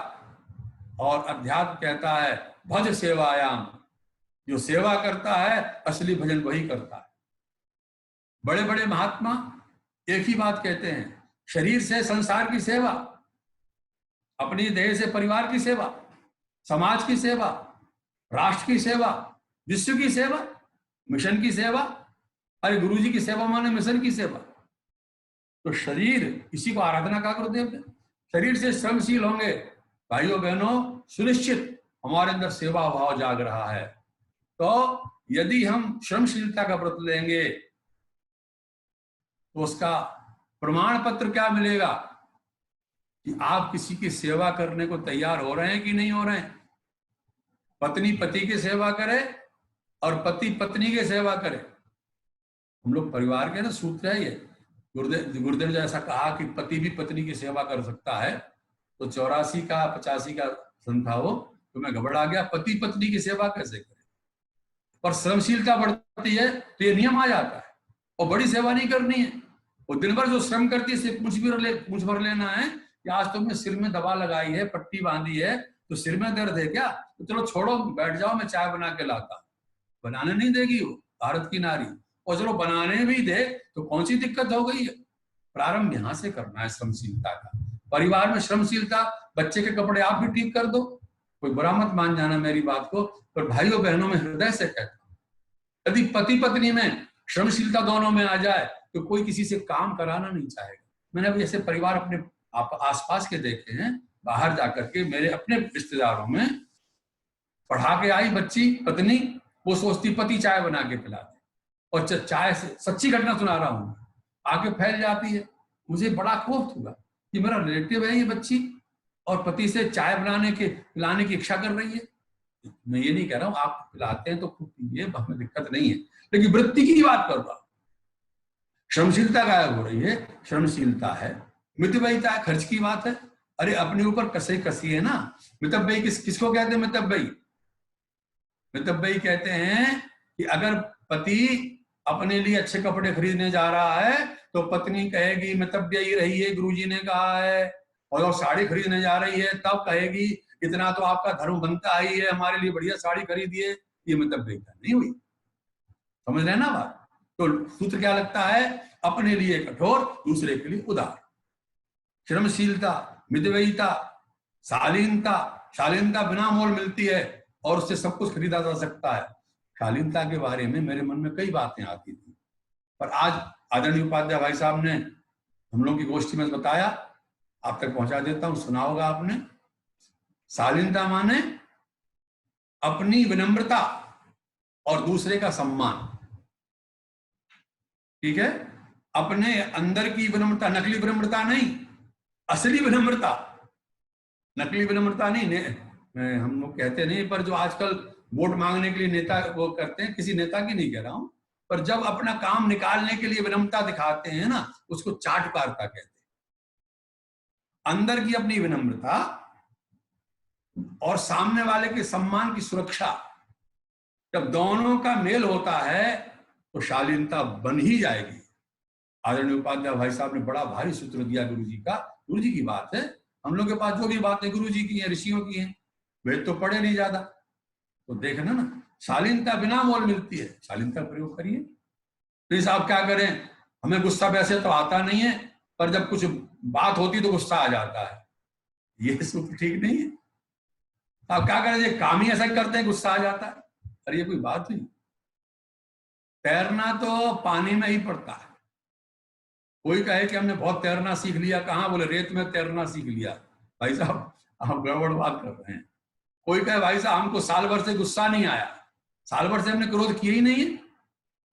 और अध्यात्म कहता है भज सेवायाम, जो सेवा करता है असली भजन वही करता है। बड़े बड़े महात्मा एक ही बात कहते हैं, शरीर से संसार की सेवा, अपनी देह से परिवार की सेवा, समाज की सेवा, राष्ट्र की सेवा, विश्व की सेवा, मिशन की सेवा। अरे गुरु जी की सेवा माने मिशन की सेवा। तो शरीर, इसी को आराधना का गुरुदेव ने, शरीर से श्रमशील होंगे भाइयों बहनों, सुनिश्चित हमारे अंदर सेवा भाव जाग रहा है। तो यदि हम श्रमशीलता का व्रत लेंगे तो उसका प्रमाण पत्र क्या मिलेगा कि आप किसी की सेवा करने को तैयार हो रहे हैं कि नहीं हो रहे हैं। पत्नी पति की सेवा करे और पति पत्नी की सेवा करे। हम लोग परिवार के ना सूत्र है ये। गुरुदेव ने ऐसा कहा कि पति भी पत्नी की सेवा कर सकता है। तो 84 का 85 का सन था वो, तो मैं घबरा गया, पति पत्नी की सेवा कैसे करे। पर श्रमशीलता बढ़ती है तो ये नियम आ जाता है। और बड़ी सेवा नहीं करनी है, वो दिन भर जो श्रम करती है सिर्फ कुछ भर लेना है कि आज तुमने सिर में दवा लगाई है, पट्टी बांधी है, तो सिर में दर्द है क्या, तो चलो छोड़ो, बैठ जाओ, मैं चाय बना के लाता। बनाने नहीं देगी वो भारत की नारी। और चलो बनाने भी दे तो कौन सी दिक्कत हो गई है। प्रारंभ यहां से करना है श्रमशीलता का। परिवार में श्रमशीलता, बच्चे के कपड़े आप भी ठीक कर दो, कोई बुरा मत मान जाना मेरी बात को, पर भाइयों बहनों में हृदय से कहता हूं, यदि पति पत्नी में श्रमशीलता दोनों में आ जाए तो कोई किसी से काम कराना नहीं चाहेगा। मैंने अभी ऐसे परिवार अपने आसपास के देखे हैं, बाहर जाकर के, मेरे अपने रिश्तेदारों में, पढ़ा के आई बच्ची पत्नी, वो सोचती पति चाय बना के पिला दे, और चाय से, सच्ची घटना सुना रहा हूं, आके फैल जाती है। मुझे बड़ा खौफ हुआ कि मेरा रिलेटिव है ये बच्ची और पति से चाय पिलाने की इच्छा कर रही है। मैं ये नहीं कह रहा हूं आप पिलाते हैं तो खूब पीजिए, हमें दिक्कत नहीं है, लेकिन वृत्ति की बात कर रहा हूं। श्रमशीलता गायब हो रही है। श्रमशीलता है, मितव्ययिता है, खर्च की बात है। अरे अपने ऊपर कसी है ना। मितव्ययी किसको कहते हैं? मितव्ययी कहते हैं कि अगर पति अपने लिए अच्छे कपड़े खरीदने जा रहा है तो पत्नी कहेगी मितव्ययी रही है, गुरुजी ने कहा है। और साड़ी खरीदने जा रही है तब कहेगी इतना तो आपका धर्म बनता ही है, हमारे लिए बढ़िया साड़ी खरीदिए। ये मितव्ययिता नहीं हुई। समझ रहे हैं ना बात? तो सूत्र क्या लगता है? अपने लिए कठोर, दूसरे के लिए उदार। श्रमशीलता, मितव्ययिता, शालीनता बिना मोल मिलती है और उससे सब कुछ खरीदा जा सकता है। शालीनता के बारे में मेरे मन में कई बातें आती थी, पर आज आदरणीय उपाध्याय भाई साहब ने हम लोग की गोष्ठी में बताया, आप तक पहुंचा देता हूं, सुना होगा आपने। शालीनता माने अपनी विनम्रता और दूसरे का सम्मान। ठीक है? अपने अंदर की विनम्रता, नकली विनम्रता नहीं, असली विनम्रता। नकली विनम्रता नहीं, हम लोग कहते नहीं, पर जो आजकल वोट मांगने के लिए नेता वो करते हैं, किसी नेता की नहीं कह रहा हूं, पर जब अपना काम निकालने के लिए विनम्रता दिखाते हैं ना, उसको चाटुकारिता कहते हैं। अंदर की अपनी विनम्रता और सामने वाले के सम्मान की सुरक्षा, जब दोनों का मेल होता है तो शालीनता बन ही जाएगी। आदरणीय उपाध्याय भाई साहब ने बड़ा भारी सूत्र दिया गुरुजी का। गुरुजी की बात है, हम लोग के पास जो भी बातें गुरुजी की हैं, ऋषियों की हैं, वे तो पढ़े नहीं ज्यादा, तो देखना ना, शालीनता बिना मोल मिलती है। शालीनता प्रयोग करिए। तो साहब क्या करें, हमें गुस्सा वैसे तो आता नहीं है, पर जब कुछ बात होती तो गुस्सा आ जाता है। ये सूत्र ठीक नहीं है। आप क्या करें, ये काम ही ऐसा करते हैं, गुस्सा आ जाता है। अरे ये कोई बात नहीं। तैरना तो पानी में ही पड़ता है। कोई कहे कि हमने बहुत तैरना सीख लिया, कहाँ? बोले रेत में तैरना सीख लिया। भाई साहब आप गड़बड़ बात कर रहे हैं। कोई कहे भाई साहब हमको साल भर से गुस्सा नहीं आया, साल भर से हमने क्रोध किया ही नहीं है।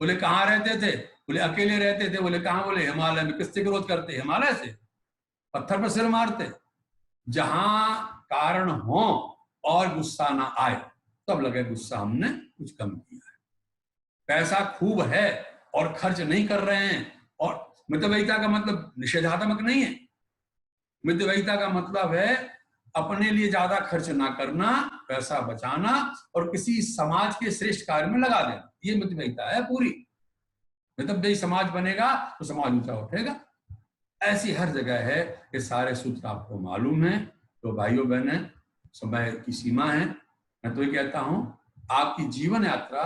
बोले कहाँ रहते थे? बोले अकेले रहते थे। बोले कहाँ? बोले हिमालय में। किससे क्रोध करते? हिमालय से। पत्थर पर सिर मारते। जहां कारण हो और गुस्सा ना आए, तब लगे गुस्सा हमने कुछ कम किया है। पैसा खूब है और खर्च नहीं कर रहे हैं, और मितव्ययिता का मतलब निषेधात्मक नहीं है। मितव्ययिता का मतलब है अपने लिए ज्यादा खर्च ना करना, पैसा बचाना और किसी समाज के श्रेष्ठ कार्य में लगा देना, ये मितव्ययिता है पूरी। मितव्ययी समाज बनेगा तो समाज ऊंचा उठेगा। ऐसी हर जगह है। ये सारे सूत्र आपको मालूम है। तो भाइयों बहने, समय की सीमा है। मैं तो ये कहता हूं आपकी जीवन यात्रा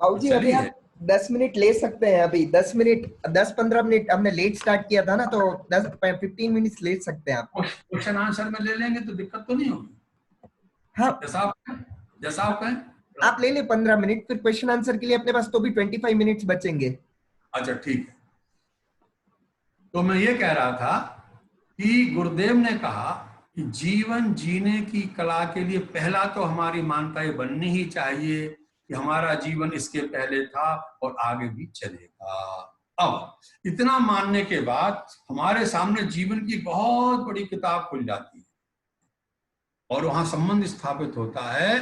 बाबू जी अभी चली आप है। 10 मिनट ले सकते हैं। अभी 10 मिनट 10-15 मिनट हमने लेट स्टार्ट किया था ना, तो 10-15 मिनट ले सकते हैं आप। क्वेश्चन आंसर में ले लेंगे तो दिक्कत तो नहीं होगी। हाँ जैसा आप कहें आप ले ले 15 मिनट, फिर क्वेश्चन आंसर के लिए अपने पास तो भी 25 मिनट्स बचेंगे। अच्छा ठीक है। तो मैं ये कह रहा था कि गुरुदेव ने कहा कि जीवन जीने की कला के लिए पहला तो हमारी मान्यता ये बननी ही चाहिए कि हमारा जीवन इसके पहले था और आगे भी चलेगा। अब इतना मानने के बाद हमारे सामने जीवन की बहुत बड़ी किताब खुल जाती है और वहां संबंध स्थापित होता है।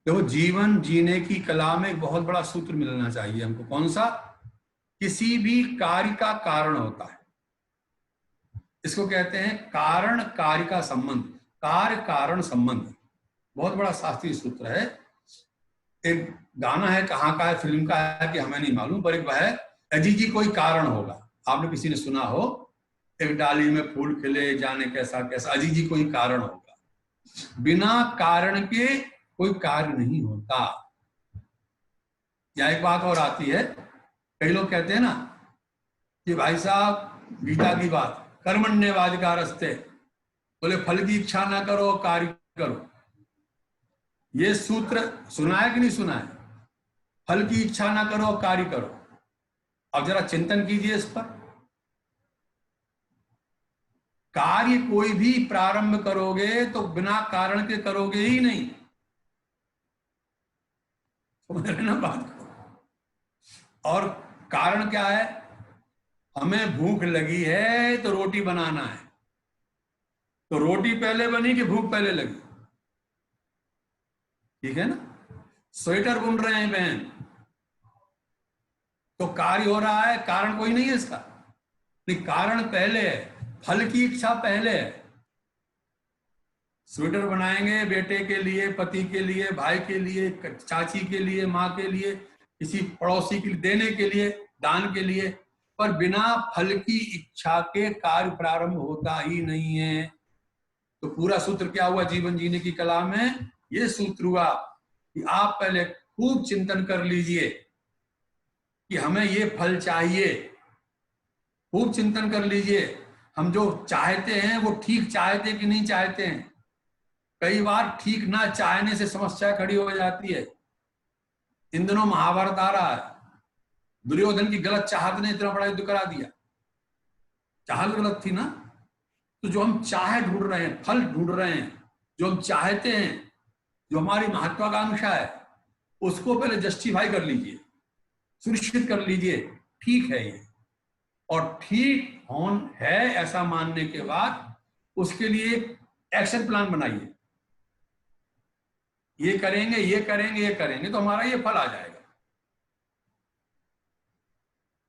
तो जीवन जीने की कला में एक बहुत बड़ा सूत्र मिलना चाहिए हमको। कौन सा? किसी भी कार्य का कारण होता है। इसको कहते हैं कारण कार्य का संबंध, कार्य कारण संबंध। बहुत बड़ा शास्त्रीय सूत्र है। एक गाना है, कहाँ का है, फिल्म का है कि हमें नहीं मालूम, पर एक वह है, अजीजी कोई कारण होगा। आपने किसी ने सुना हो, एक डाली में फूल खिले जाने कैसा कैसा, अजीजी कोई कारण होगा। बिना कारण के कोई कार्य नहीं होता। या एक बात और आती है, कई लोग कहते हैं ना कि भाई साहब गीता की बात, कर्मण्येवाधिकारस्ते, बोले फल की इच्छा ना करो कार्य करो। ये सूत्र सुना है कि नहीं सुना है? फल की इच्छा ना करो कार्य करो। अब जरा चिंतन कीजिए इस पर। कार्य कोई भी प्रारंभ करोगे तो बिना कारण के करोगे ही नहीं। समझ रहे ना बात को? और कारण क्या है? हमें भूख लगी है तो रोटी बनाना है। तो रोटी पहले बनी कि भूख पहले लगी? ठीक है ना? स्वेटर बुन रहे हैं बहन, तो कार्य हो रहा है, कारण कोई नहीं है इसका। नहीं, कारण पहले है, फल की इच्छा पहले है। स्वेटर बनाएंगे बेटे के लिए, पति के लिए, भाई के लिए, चाची के लिए, माँ के लिए, किसी पड़ोसी के लिए, देने के लिए, दान के लिए, पर बिना फल की इच्छा के कार्य प्रारंभ होता ही नहीं है। तो पूरा सूत्र क्या हुआ जीवन जीने की कला में? ये सूत्र हुआ कि आप पहले खूब चिंतन कर लीजिए कि हमें ये फल चाहिए। खूब चिंतन कर लीजिए, हम जो चाहते हैं वो ठीक चाहते कि नहीं चाहते हैं। कई बार ठीक ना चाहने से समस्या खड़ी हो जाती है। इन दिनों महाभारत आ रहा है, दुर्योधन की गलत चाहत ने इतना बड़ा युद्ध करा दिया। चाहत गलत थी ना। तो जो हम चाहे ढूंढ रहे हैं, फल ढूंढ रहे हैं, जो हम चाहते हैं, जो हमारी महत्वाकांक्षा है, उसको पहले जस्टिफाई कर लीजिए, सुनिश्चित कर लीजिए ठीक है ये। और ठीक है ऐसा मानने के बाद उसके लिए एक्शन प्लान बनाइए। ये करेंगे, ये करेंगे, ये करेंगे तो हमारा ये फल आ जाएगा।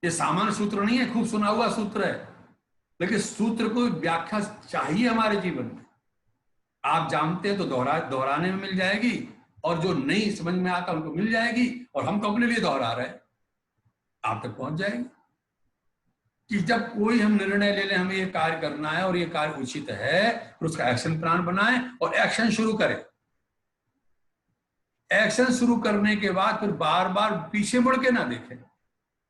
ये सामान्य सूत्र नहीं है, खूब सुना हुआ सूत्र है, लेकिन सूत्र को व्याख्या चाहिए हमारे जीवन में। आप जानते हैं तो दोहराने में मिल जाएगी, और जो नहीं समझ में आता उनको मिल जाएगी, और हम तो अपने लिए दोहरा रहे हैं, आप तक पहुंच जाएगी। कि जब कोई हम निर्णय ले लें हमें ये कार्य करना है और ये कार्य उचित है, फिर उसका एक्शन प्लान बनाएं और एक्शन शुरू करें। एक्शन शुरू करने के बाद फिर बार बार पीछे मुड़ के ना देखें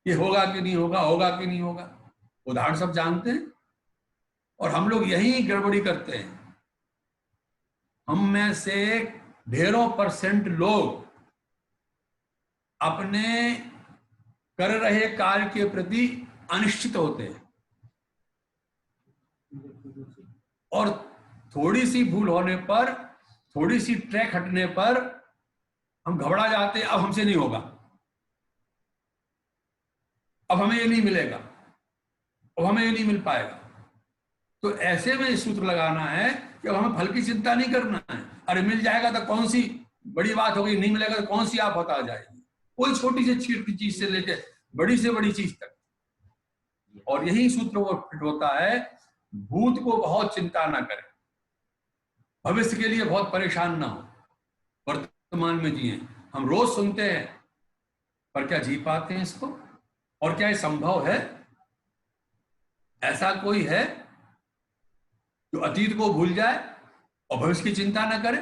ये होगा कि नहीं होगा, होगा कि नहीं होगा। उदाहरण सब जानते हैं, और हम लोग यही गड़बड़ी करते हैं। हम में से ढेरों % लोग अपने कर रहे कार्य के प्रति अनिश्चित होते हैं, और थोड़ी सी भूल होने पर, थोड़ी सी ट्रैक हटने पर हम घबरा जाते हैं, अब हमसे नहीं होगा, अब हमें ये नहीं मिलेगा, अब हमें ये नहीं मिल पाएगा। तो ऐसे में सूत्र लगाना है कि अब हमें फल की चिंता नहीं करना है। अरे मिल जाएगा तो कौन सी बड़ी बात होगी, नहीं मिलेगा तो कौन सी आफत आ जाएगी। कोई छोटी से छोटी चीज से लेकर बड़ी से बड़ी चीज तक और यही सूत्र वो फिट होता है, भूत को बहुत चिंता ना करें, भविष्य के लिए बहुत परेशान ना हो, वर्तमान में जिए। हम रोज सुनते हैं, पर क्या जी पाते हैं इसको? और क्या ये संभव है? ऐसा कोई है जो अतीत को भूल जाए और भविष्य की चिंता ना करे?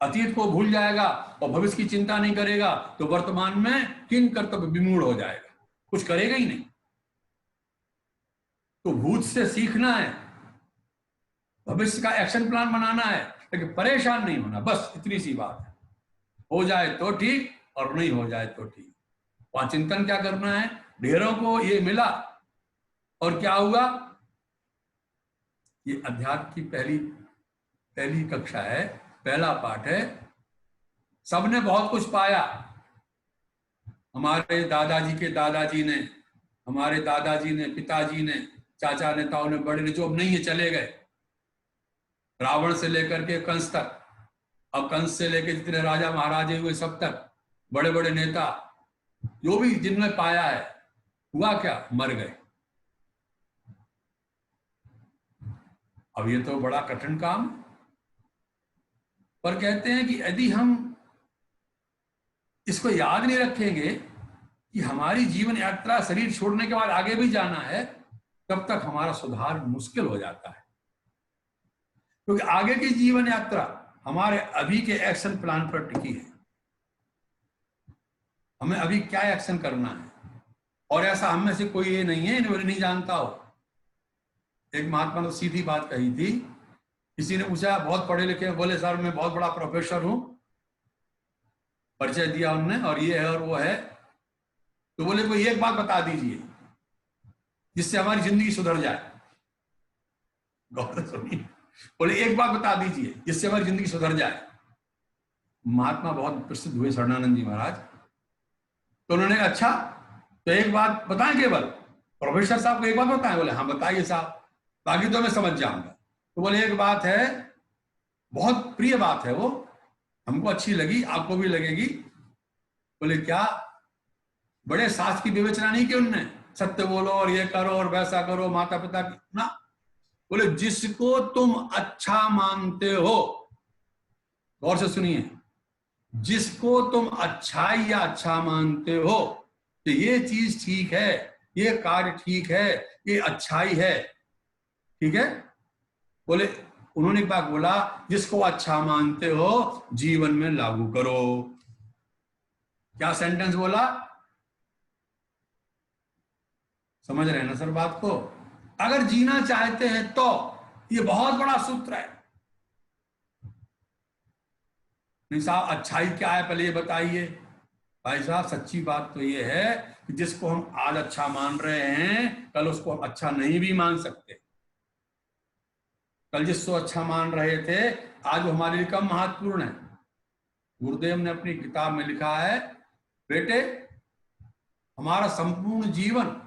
अतीत को भूल जाएगा और भविष्य की चिंता नहीं करेगा तो वर्तमान में किन कर्तव्य विमूढ़ हो जाएगा, कुछ करेगा ही नहीं। तो भूत से सीखना है, भविष्य का एक्शन प्लान बनाना है, लेकिन परेशान नहीं होना, बस इतनी सी बात है। हो जाए तो ठीक और नहीं हो जाए तो ठीक। वहां चिंतन क्या करना है? ढेरों को ये मिला और क्या हुआ? ये अध्यात्म की पहली कक्षा है, पहला पाठ है। सबने बहुत कुछ पाया। हमारे दादाजी के दादाजी ने, हमारे दादाजी ने, पिताजी ने, चाचा ने, ताऊ ने, बड़े ने, जो अब नहीं है चले गए, रावण से लेकर के कंस तक, अब कंस से लेकर जितने राजा महाराजे हुए सब तक, बड़े बड़े नेता, जो भी जिनने पाया है, हुआ क्या? मर गए। अब ये तो बड़ा कठिन काम, पर कहते हैं कि यदि हम इसको याद नहीं रखेंगे कि हमारी जीवन यात्रा शरीर छोड़ने के बाद आगे भी जाना है, तब तक हमारा सुधार मुश्किल हो जाता है। क्योंकि आगे की जीवन यात्रा हमारे अभी के एक्शन प्लान पर टिकी है। हमें अभी क्या एक्शन करना है, और ऐसा हम में से कोई ये नहीं है जो नहीं जानता हो। एक महात्मा ने सीधी बात कही थी, किसी ने पूछा, बहुत पढ़े लिखे, बोले सर मैं बहुत बड़ा प्रोफेसर हूं, परिचय दिया उनने, और ये है और वो है, तो बोले कोई एक बात बता दीजिए जिससे हमारी जिंदगी सुधर जाए। गौर से सुनिए, बोले एक बात बता दीजिए जिससे हमारी जिंदगी सुधर जाए। महात्मा बहुत प्रसिद्ध हुए, शरणानंद जी महाराज। तो उन्होंने कहा अच्छा तो एक बात बताएं केवल, प्रोफेसर साहब को एक बात बताएं? बोले हाँ बताइए साहब, बाकी तो मैं समझ जाऊंगा। तो बोले एक बात है, बहुत प्रिय बात है, वो हमको अच्छी लगी, आपको भी लगेगी। बोले क्या? बड़े शास्त्र की विवेचना नहीं की उनने, सत्य बोलो और ये करो और वैसा करो, माता पिता की ना। बोले जिसको तुम अच्छा मानते हो, गौर से सुनिए, जिसको तुम अच्छाई या अच्छा मानते हो कि ये चीज ठीक है, ये कार्य ठीक है, ये अच्छाई है, ठीक है। बोले उन्होंने एक बात बोला, जिसको अच्छा मानते हो जीवन में लागू करो। क्या सेंटेंस बोला? समझ रहे हैं ना सर बात को? अगर जीना चाहते हैं तो ये बहुत बड़ा सूत्र है। नहीं साहब अच्छाई क्या है पहले ये बताइए। भाई साहब सच्ची बात तो ये है कि जिसको हम आज अच्छा मान रहे हैं, कल उसको हम अच्छा नहीं भी मान सकते। कल जिसको अच्छा मान रहे थे, आज वो हमारे लिए कम महत्वपूर्ण है। गुरुदेव ने अपनी किताब में लिखा है, बेटे हमारा संपूर्ण जीवन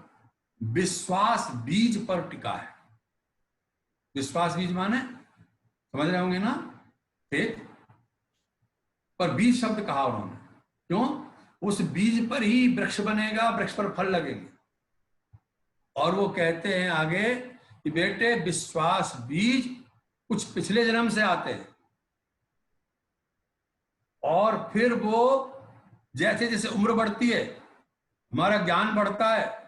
विश्वास बीज पर टिका है। विश्वास बीज माने समझ रहे होंगे ना, फेथ, पर बीज शब्द कहा उन्होंने, क्यों? उस बीज पर ही वृक्ष बनेगा, वृक्ष पर फल लगेंगे। और वो कहते हैं आगे कि बेटे विश्वास बीज कुछ पिछले जन्म से आते हैं, और फिर वो जैसे जैसे उम्र बढ़ती है, हमारा ज्ञान बढ़ता है।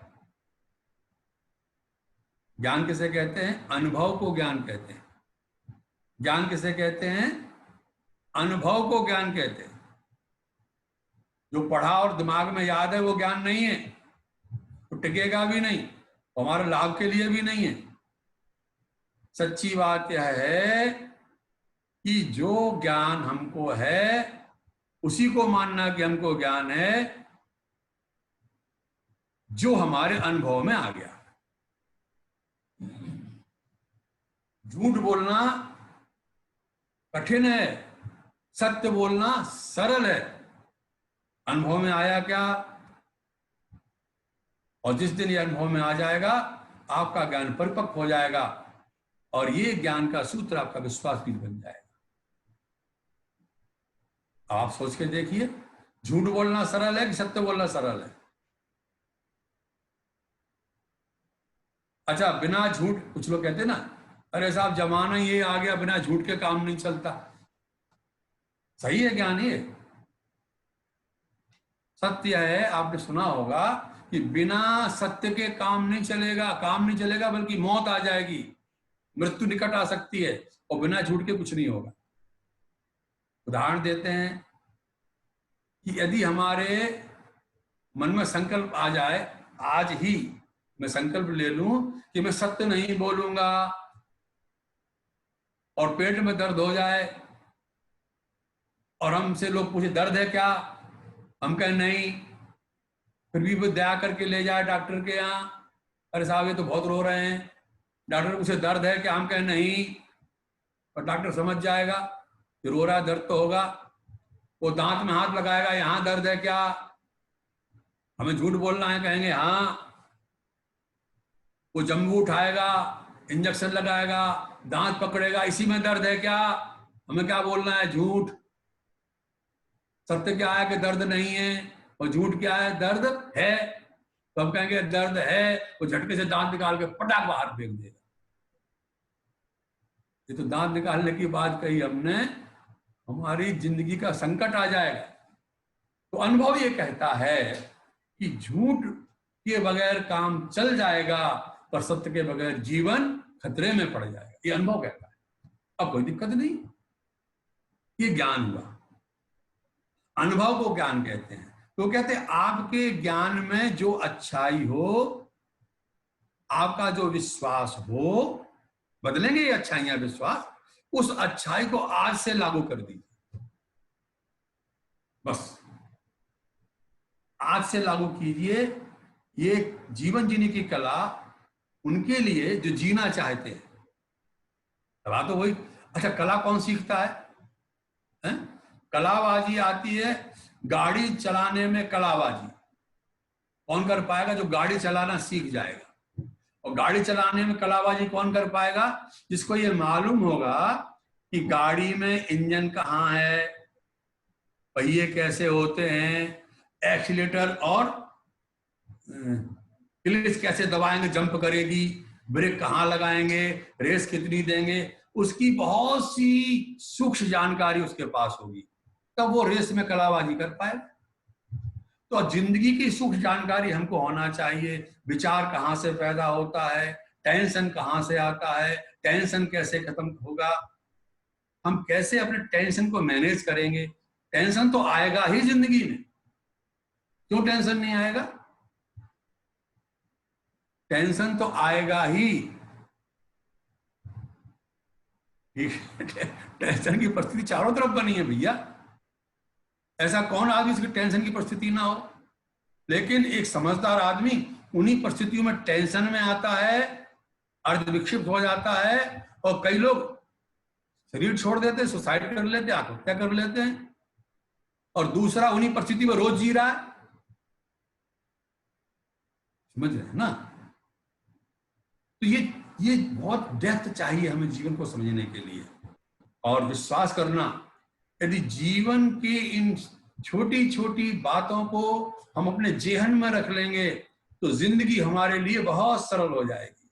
ज्ञान किसे कहते हैं? अनुभव को ज्ञान कहते हैं। ज्ञान किसे कहते हैं? अनुभव को ज्ञान कहते हैं। जो पढ़ा और दिमाग में याद है वो ज्ञान नहीं है, तो टिकेगा भी नहीं, हमारे लाभ के लिए भी नहीं है। सच्ची बात यह है कि जो ज्ञान हमको है उसी को मानना कि हमको ज्ञान है जो हमारे अनुभव में आ गया। झूठ बोलना कठिन है, सत्य बोलना सरल है। अनुभव में आया क्या? और जिस दिन ये अनुभव में आ जाएगा, आपका ज्ञान परिपक्व हो जाएगा, और ये ज्ञान का सूत्र आपका विश्वास भी बन जाएगा। आप सोच के देखिए, झूठ बोलना सरल है कि सत्य बोलना सरल है? अच्छा, बिना झूठ, कुछ लोग कहते हैं ना, अरे साहब जमाना ये आ गया, बिना झूठ के काम नहीं चलता। सही है ज्ञान ये, सत्य है। आपने सुना होगा कि बिना सत्य के काम नहीं चलेगा, काम नहीं चलेगा, बल्कि मौत आ जाएगी, मृत्यु निकट आ सकती है, और बिना झूठ के कुछ नहीं होगा। उदाहरण देते हैं कि यदि हमारे मन में संकल्प आ जाए, आज ही मैं संकल्प ले लूं कि मैं सत्य नहीं बोलूंगा, और पेट में दर्द हो जाए, और हमसे लोग पूछे दर्द है क्या, हम कहें नहीं, फिर भी वो दया करके ले जाए डॉक्टर के यहाँ, अरे साहब ये तो बहुत रो रहे हैं, डॉक्टर पूछे दर्द है क्या, हम कहें नहीं, और डॉक्टर समझ जाएगा कि रो रहा है, दर्द तो होगा। वो दांत में हाथ लगाएगा, यहाँ दर्द है क्या, हमें झूठ बोलना है, कहेंगे हाँ। वो जम्बू उठाएगा, इंजेक्शन लगाएगा, दांत पकड़ेगा, इसी में दर्द है क्या, हमें क्या बोलना है, झूठ। सत्य क्या है कि दर्द नहीं है, और झूठ क्या है, दर्द है। तो हम कहेंगे दर्द है, वो झटके से दांत निकाल के पटाख बाहर फेंक देगा। ये तो दांत निकालने की बात कही हमने, हमारी जिंदगी का संकट आ जाएगा। तो अनुभव ये कहता है कि झूठ के बगैर काम चल जाएगा, पर सत्य के बगैर जीवन खतरे में पड़ जाएगा, ये अनुभव कहता है। अब कोई दिक्कत नहीं, ये ज्ञान हुआ, अनुभव को ज्ञान कहते हैं। तो कहते हैं आपके ज्ञान में जो अच्छाई हो, आपका जो विश्वास हो, बदलेंगे ये अच्छाइयां विश्वास, उस अच्छाई को आज से लागू कर दीजिए, बस आज से लागू कीजिए। ये जीवन जीने की कला उनके लिए जो जीना चाहते हैं। कला तो वही, अच्छा कला कौन सीखता है? कलाबाजी आती है गाड़ी चलाने में, कलाबाजी कौन कर पाएगा? जो गाड़ी चलाना सीख जाएगा। और गाड़ी चलाने में कलाबाजी कौन कर पाएगा? जिसको ये मालूम होगा कि गाड़ी में इंजन कहाँ है, पहिए कैसे होते हैं, एक्सीलेटर और क्लच कैसे दबाएंगे, जंप करेगी, ब्रेक कहाँ लगाएंगे, रेस कितनी देंगे, उसकी बहुत सी सूक्ष्म जानकारी उसके पास होगी, तब वो रेस में कलाबाजी कर पाए। तो जिंदगी की सूक्ष्म जानकारी हमको होना चाहिए। विचार कहाँ से पैदा होता है, टेंशन कहाँ से आता है, टेंशन कैसे खत्म होगा, हम कैसे अपने टेंशन को मैनेज करेंगे। टेंशन तो आएगा ही जिंदगी में, क्यों टेंशन नहीं आएगा? टेंशन तो आएगा ही। टेंशन की परिस्थिति चारों तरफ बनी है भैया, ऐसा कौन आदमी जिसकी टेंशन की परिस्थिति ना हो? लेकिन एक समझदार आदमी उन्हीं परिस्थितियों में टेंशन में आता है, अर्ध विक्षिप्त हो जाता है, और कई लोग शरीर छोड़ देते हैं, सुसाइड कर लेते हैं, आत्महत्या कर लेते हैं, और दूसरा उन्हीं परिस्थिति में रोज जी रहा है। समझ रहे हैं ना? तो ये बहुत डेप्थ चाहिए हमें जीवन को समझने के लिए, और विश्वास करना, यदि जीवन की इन छोटी छोटी बातों को हम अपने जेहन में रख लेंगे तो जिंदगी हमारे लिए बहुत सरल हो जाएगी।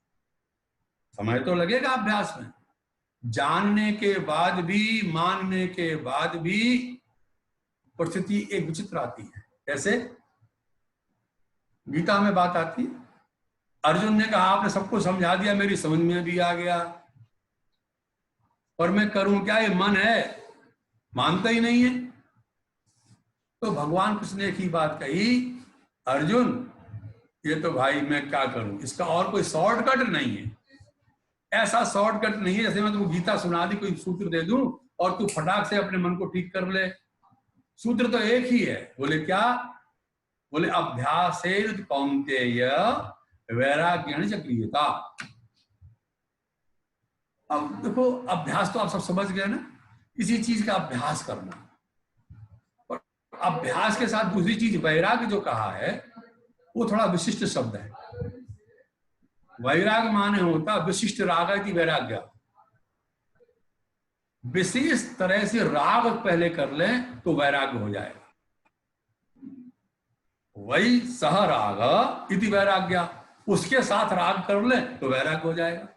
समय तो लगेगा अभ्यास में, जानने के बाद भी, मानने के बाद भी परिस्थिति एक विचित्र आती है। जैसे गीता में बात आती है, अर्जुन ने कहा आपने सबको समझा दिया, मेरी समझ में भी आ गया, पर मैं करूं क्या? ये मन है मानता ही नहीं है। तो भगवान कृष्ण ने एक ही बात कही, अर्जुन ये तो भाई मैं क्या करूं, इसका और कोई शॉर्टकट नहीं है। ऐसा शॉर्टकट नहीं है जैसे मैं तुमको गीता सुना दी, कोई सूत्र दे दूं और तू फटाक से अपने मन को ठीक कर ले। सूत्र तो एक ही है। बोले क्या? बोले अभ्यासेन कौन्तेय वैराग्येण च क्रियता। अब देखो, अभ्यास तो आप सब समझ गए ना, किसी चीज का अभ्यास करना, और अभ्यास के साथ दूसरी चीज वैराग्य जो कहा है वो थोड़ा विशिष्ट शब्द है। वैराग माने होता विशिष्ट राग वैराग्य, विशेष तरह से राग पहले कर लें तो वैराग्य हो जाएगा। वही सह राग इति वैराग्य, उसके साथ राग कर ले तो वैराग हो जाएगा।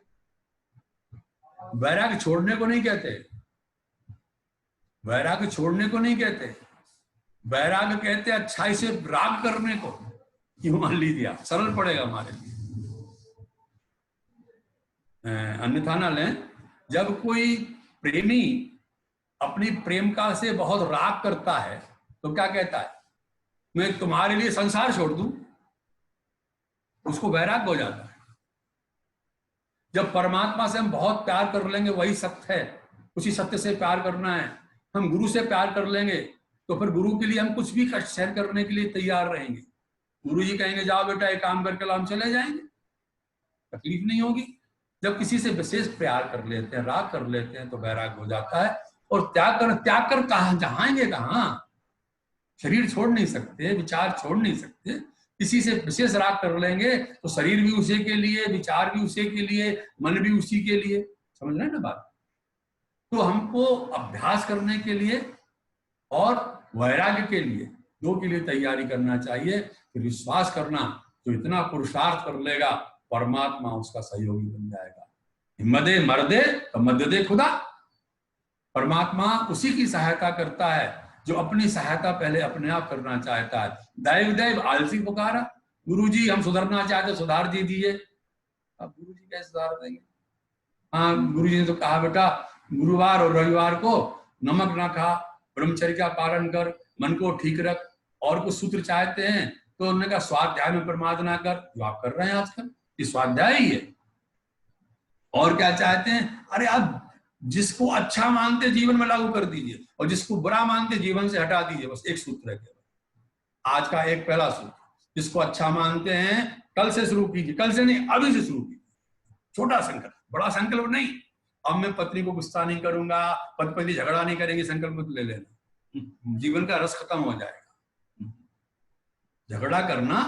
वैराग छोड़ने को नहीं कहते, वैराग छोड़ने को नहीं कहते, वैराग कहते अच्छाई से राग करने को। क्यों मान लीजिए, सरल पड़ेगा हमारे लिए, अन्यथा ना लें। जब कोई प्रेमी अपनी प्रेमिका से बहुत राग करता है तो क्या कहता है, मैं तुम्हारे लिए संसार छोड़ दूं, उसको वैराग हो जाता है। जब परमात्मा से हम बहुत प्यार कर लेंगे, वही सत्य है, उसी सत्य से प्यार करना है, हम गुरु से प्यार कर लेंगे तो फिर गुरु के लिए हम कुछ भी कष्ट सहन करने के लिए तैयार रहेंगे। गुरु जी कहेंगे जाओ बेटा एक काम करके हम चले जाएंगे, तकलीफ नहीं होगी। जब किसी से विशेष प्यार कर लेते हैं, राग कर लेते हैं तो वैराग हो जाता है। और त्याग कर कहां जाएंगे, कहां, शरीर छोड़ नहीं सकते, विचार छोड़ नहीं सकते। किसी से विशेष राग कर लेंगे तो शरीर भी उसी के लिए, विचार भी उसी के लिए, मन भी उसी के लिए। समझ रहे हैं ना बात? तो हमको अभ्यास करने के लिए और वैराग्य के लिए, दो के लिए तैयारी करना चाहिए। फिर विश्वास करना, जो इतना पुरुषार्थ कर लेगा परमात्मा उसका सहयोगी बन जाएगा। हिम्मदे मर्दे तो मदद दे खुदा। परमात्मा उसी की सहायता करता है जो अपनी सहायता पहले अपने आप करना चाहता है। दैव दैव आलसी पुकारा, गुरु जी हम सुधरना चाहते सुधार दीजिए। अब गुरु जी कैसे सुधार देंगे? हाँ, गुरु जी ने तो कहा बेटा गुरुवार और रविवार को नमक ना खा, ब्रह्मचर्य का पालन कर, मन को ठीक रख। और कुछ सूत्र चाहते हैं तो उन्होंने कहा स्वाध्याय में प्रमाद ना कर, जो आप कर रहे हैं आजकल, ये स्वाध्याय ही है। और क्या चाहते हैं, अरे आप जिसको अच्छा मानते जीवन में लागू कर दीजिए और जिसको बुरा मानते जीवन से हटा दीजिए। बस एक सूत्र है केवल आज का, एक पहला सूत्र, जिसको अच्छा मानते हैं कल से शुरू कीजिए, कल से नहीं अभी से शुरू कीजिए। छोटा संकल्प, बड़ा संकल्प नहीं। अब मैं पत्नी को गुस्सा नहीं करूंगा, पति पत्नी झगड़ा नहीं करेंगे, संकल्प ले लेना, जीवन का रस खत्म हो जाएगा। झगड़ा करना,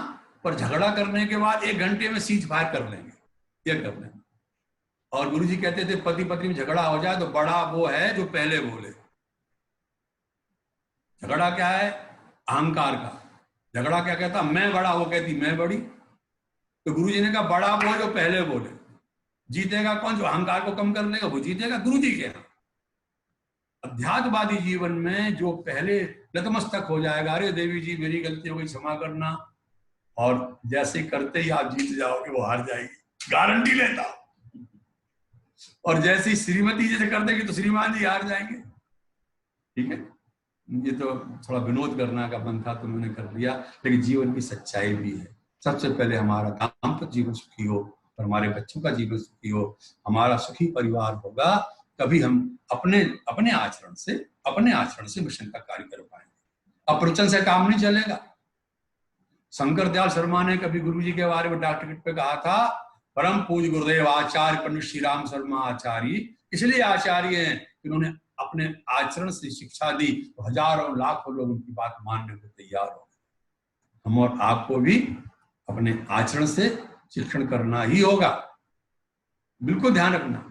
पर झगड़ा करने के बाद 1 घंटे में सीज फायर कर लेंगे, ये कर लेंगे। और गुरु जी कहते थे पति पत्नी में झगड़ा हो जाए तो बड़ा वो है जो पहले बोले। झगड़ा क्या है? अहंकार का। झगड़ा क्या कहता, मैं बड़ा, वो कहती मैं बड़ी। तो गुरु जी ने कहा बड़ा वो जो पहले बोले। जीतेगा कौन? जो अहंकार को कम कर लेगा वो जीतेगा, गुरु जी के यहाँ। अध्यात्मवादी जीवन में जो पहले नतमस्तक हो जाएगा, अरे देवी जी मेरी गलती हो गई क्षमा करना, और जैसे करते ही आप जीत जाओगे वो हार जाएगी, गारंटी लेता। और जैसे ही श्रीमती जैसे कर देगी तो श्रीमान जी हार जाएंगे। ठीक है, ये तो थोड़ा विनोद करना का मन था तो मैंने कर दिया, लेकिन जीवन की सच्चाई भी है। सबसे पहले हमारा दाम्पत्य जीवन सुखी हो और हमारे बच्चों का जीवन सुखी हो, हमारा सुखी परिवार होगा, तभी हम अपने आचरण से मिशन का कार्य कर पाएंगे। अप्रवचन से काम नहीं चलेगा। शंकर दयाल शर्मा ने कभी गुरु जी के बारे में डाक टिकट पे कहा था, परम पूज्य गुरुदेव आचार्य पंडित श्री राम शर्मा आचार्य इसलिए आचार्य हैं, इन्होंने अपने आचरण से शिक्षा दी तो हजारों लाखों लोग उनकी बात मानने को तैयार हो गए। हम और आपको भी अपने आचरण से शिक्षण करना ही होगा। बिल्कुल ध्यान रखना,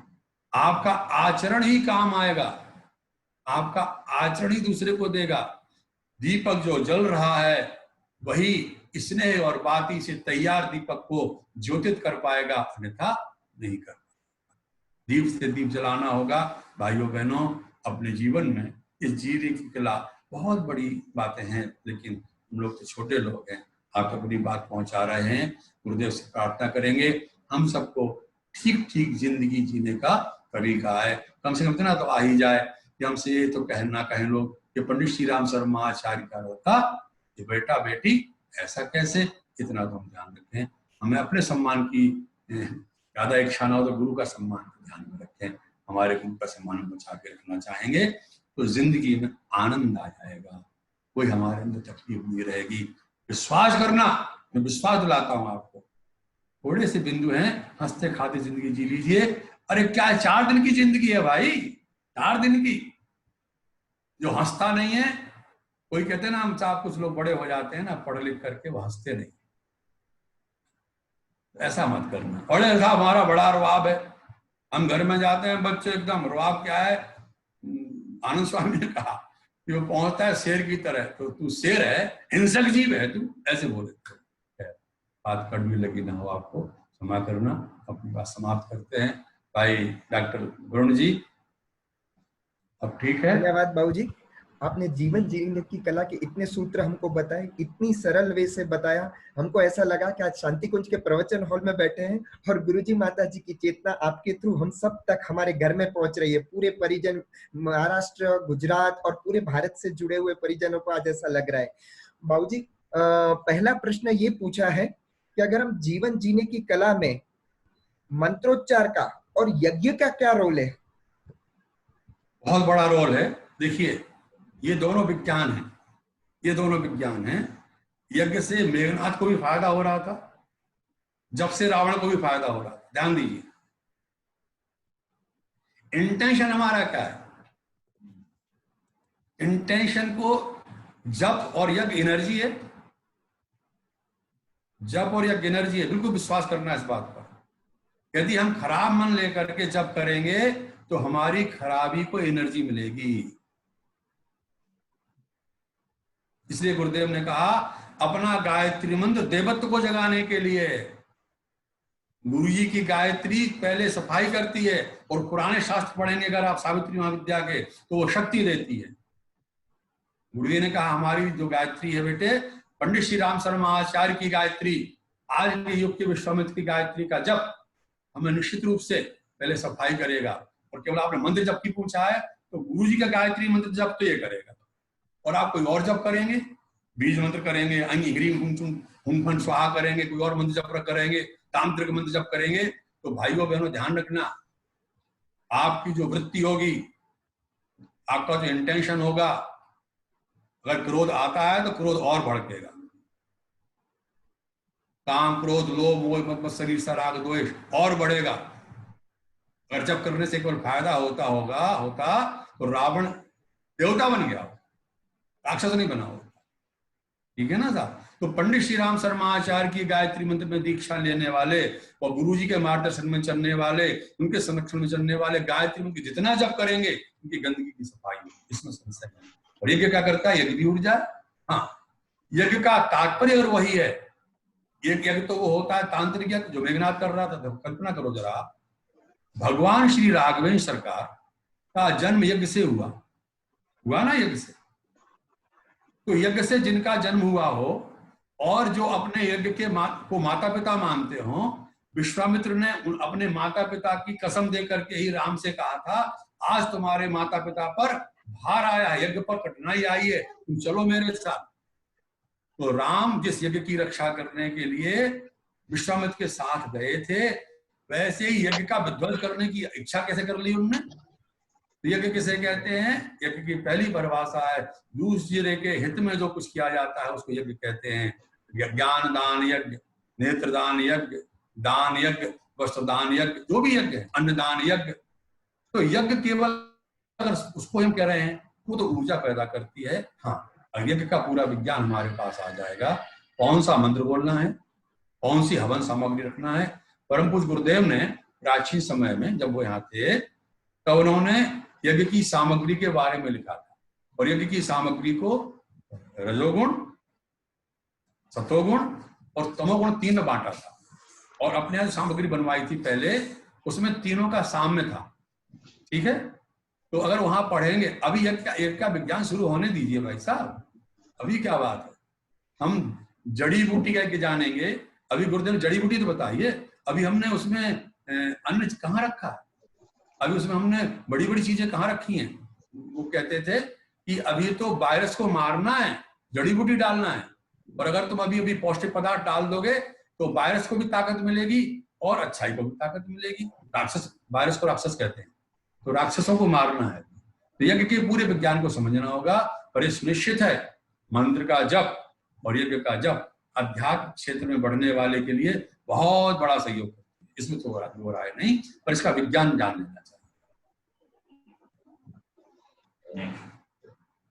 आपका आचरण ही काम आएगा, आपका आचरण ही दूसरे को देगा। दीपक जो जल रहा है वही स्नेह और बाती से तैयार दीपक को ज्योतित कर पाएगा, अन्यथा नहीं कर। दीप से दीप जलाना होगा। भाइयों बहनों, अपने जीवन में इस जीने की कला बहुत बड़ी बातें हैं, लेकिन हम लोग तो छोटे लोग हैं, आप अपनी बात पहुंचा रहे हैं। गुरुदेव से प्रार्थना करेंगे हम सबको ठीक ठीक जिंदगी जीने का तरीका है, कम से कम इतना तो आ ही जाए कि हमसे ये तो कहना कहें लोग कि पंडित श्री राम शर्मा आचार्य का होता ये बेटा बेटी ऐसा कैसे, इतना तो हम ध्यान रखें। हमें अपने सम्मान की ज्यादा इच्छा ना हो तो गुरु का सम्मान ध्यान में रखें। हमारे गुरु का सम्मान बचा के रखना चाहेंगे तो जिंदगी में आनंद आ जाएगा, कोई हमारे अंदर तकलीफ नहीं रहेगी। विश्वास करना, मैं विश्वास दिलाता हूँ आपको, थोड़े से बिंदु हैं, हंसते खाते जिंदगी जी लीजिए। अरे क्या 4 दिन की जिंदगी है भाई, 4 दिन की। जो हंसता नहीं है, कोई कहते हैं ना हम साहब कुछ लोग बड़े हो जाते हैं ना पढ़ लिख करके, वो हंसते नहीं, ऐसा मत करना। बड़े साहब हमारा बड़ा रुआब है, हम घर में जाते हैं बच्चे एकदम, रुआब क्या है? आनंद स्वामी ने कहा कि वो पहुंचता है शेर की तरह, तो तू शेर है, हिंसक जीव है तू, ऐसे बोले। बात कड़वी लगी ना हो आपको क्षमा करना। अपनी बात समाप्त करते हैं। भाई डॉक्टर वरुण जी, अब ठीक है? धन्यवाद बाबूजी, आपने जीवन जीने की कला के इतने सूत्र हमको बताए, इतनी सरल वे से बताया। हमको ऐसा लगा कि आज शांति कुंज के प्रवचन हॉल में बैठे हैं और गुरुजी माता जी की चेतना आपके थ्रू हम सब तक हमारे घर में पहुंच रही है। पूरे परिजन महाराष्ट्र, गुजरात और पूरे भारत से जुड़े हुए परिजनों को आज ऐसा लग रहा है। बाबूजी, पहला प्रश्न ये पूछा है कि अगर हम जीवन जीने की कला में मंत्रोच्चार का और यज्ञ का क्या रोल है? बहुत बड़ा रोल है। देखिए, ये दोनों विज्ञान हैं, ये दोनों विज्ञान हैं। यज्ञ से मेघनाथ को भी फायदा हो रहा था, जब से रावण को भी फायदा हो रहा था। ध्यान दीजिए, इंटेंशन हमारा क्या है? इंटेंशन को, जप और यज्ञ एनर्जी है, जप और यज्ञ एनर्जी है। बिल्कुल विश्वास करना इस बात पर। यदि हम खराब मन लेकर के जप करेंगे तो हमारी खराबी को एनर्जी मिलेगी। इसलिए गुरुदेव ने कहा, अपना गायत्री मंत्र देवत्व को जगाने के लिए। गुरु जी की गायत्री पहले सफाई करती है, और पुराने शास्त्र पढ़ेंगे अगर आप सावित्री महाविद्या के, तो वो शक्ति देती है। गुरु जी ने कहा, हमारी जो गायत्री है बेटे, पंडित श्री राम शर्मा आचार्य की गायत्री, आज के युग के विश्वामित्र की गायत्री का जप हमें निश्चित रूप से पहले सफाई करेगा। और केवल आपने मंत्र जप की पूछा है, तो गुरु जी का गायत्री मंत्र जप तो ये करेगा। और आप कोई और जप करेंगे, बीज मंत्र करेंगे, अंगी ह्रीम हुम फन स्वाहा करेंगे, कोई और मंत्र जप करेंगे, तांत्रिक मंत्र जप करेंगे, तो भाइयों बहनों ध्यान रखना, आपकी जो वृत्ति होगी, आपका जो इंटेंशन होगा, अगर क्रोध आता है तो क्रोध और भड़केगा। काम, क्रोध, लोभ, मोह, मद, शरीर सा राग, द्वेष और बढ़ेगा। अगर जप करने से केवल फायदा होता तो रावण देवता बन गया, राक्षस नहीं बना होता। ठीक है ना साहब? तो पंडित श्री राम शर्मा आचार्य की गायत्री मंत्र में दीक्षा लेने वाले और गुरु जी के मार्गदर्शन में चलने वाले, उनके संरक्षण में चलने वाले, गायत्री मंत्र जितना जप करेंगे उनकी गंदगी की सफाई होगी, इसमें संशय नहीं। और यज्ञ क्या करता है? यज्ञ भी उड़ जाए। हाँ, यज्ञ का तात्पर्य अगर वही है, यज्ञ तो वो होता है तांत्रिक यज्ञ जो मेघनाथ कर रहा था। तो कल्पना करो जरा, भगवान श्री राघवेंद्र सरकार का जन्म यज्ञ से हुआ ना, यज्ञ से। तो यज्ञ से जिनका जन्म हुआ हो और जो अपने यज्ञ के को माता पिता मानते हो, विश्वामित्र ने अपने माता पिता की कसम दे करके ही राम से कहा था, आज तुम्हारे माता पिता पर भार आया है, यज्ञ पर कठिनाई आई है, तुम चलो मेरे साथ। तो राम जिस यज्ञ की रक्षा करने के लिए विश्वामित्र के साथ गए थे, वैसे ही यज्ञ का विध्वंस करने की इच्छा कैसे कर ली उनने? यज्ञ किसे कहते हैं? यज्ञ की पहली परिभाषा है, दूसरे के हित में जो कुछ किया जाता है उसको यज्ञ कहते हैं। ज्ञान दान यज्ञ, नेत्र दान यज्ञ, दान यज्ञ, वस्त्र दान यज्ञ, जो भी यज्ञ है, अन्नदान यज्ञ। तो यज्ञ केवल अगर उसको हम कह रहे हैं, वो तो ऊर्जा पैदा करती है। हाँ, यज्ञ का पूरा विज्ञान हमारे पास आ जाएगा। कौन सा मंत्र बोलना है, कौन सी हवन सामग्री रखना है। परम पूज्य गुरुदेव ने प्राचीन समय में जब वो यहाँ थे, तब उन्होंने यज्ञ की सामग्री के बारे में लिखा था। और यज्ञ की सामग्री को रजोगुण, सतोगुण और तमोगुण 3 में बांटा था। और अपने यहाँ सामग्री बनवाई थी पहले, उसमें तीनों का साम्य था। ठीक है? तो अगर वहां पढ़ेंगे, अभी यज्ञ का विज्ञान शुरू होने दीजिए भाई साहब, अभी क्या बात है। हम जड़ी बूटी का जानेंगे, अभी गुरुदेव जड़ी बूटी तो बताइए। अभी हमने उसमें अन्न कहाँ रखा, अभी उसमें हमने बड़ी बड़ी चीजें कहाँ रखी हैं। वो कहते थे कि अभी तो वायरस को मारना है, जड़ी बूटी डालना है। और अगर तुम अभी पौष्टिक पदार्थ डाल दोगे तो वायरस को भी ताकत मिलेगी और अच्छाई को भी ताकत मिलेगी। राक्षस, वायरस को राक्षस कहते हैं, तो राक्षसों को मारना है। तो यज्ञ के पूरे विज्ञान को समझना होगा। पर ये सुनिश्चित है, मंत्र का जप और यज्ञ का जप अध्यात्म क्षेत्र में बढ़ने वाले के लिए बहुत बड़ा सहयोग है। इसमें तो हो रहा है नहीं, पर इसका विज्ञान जान लेना चाहिए।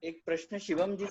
एक प्रश्न शिवम जी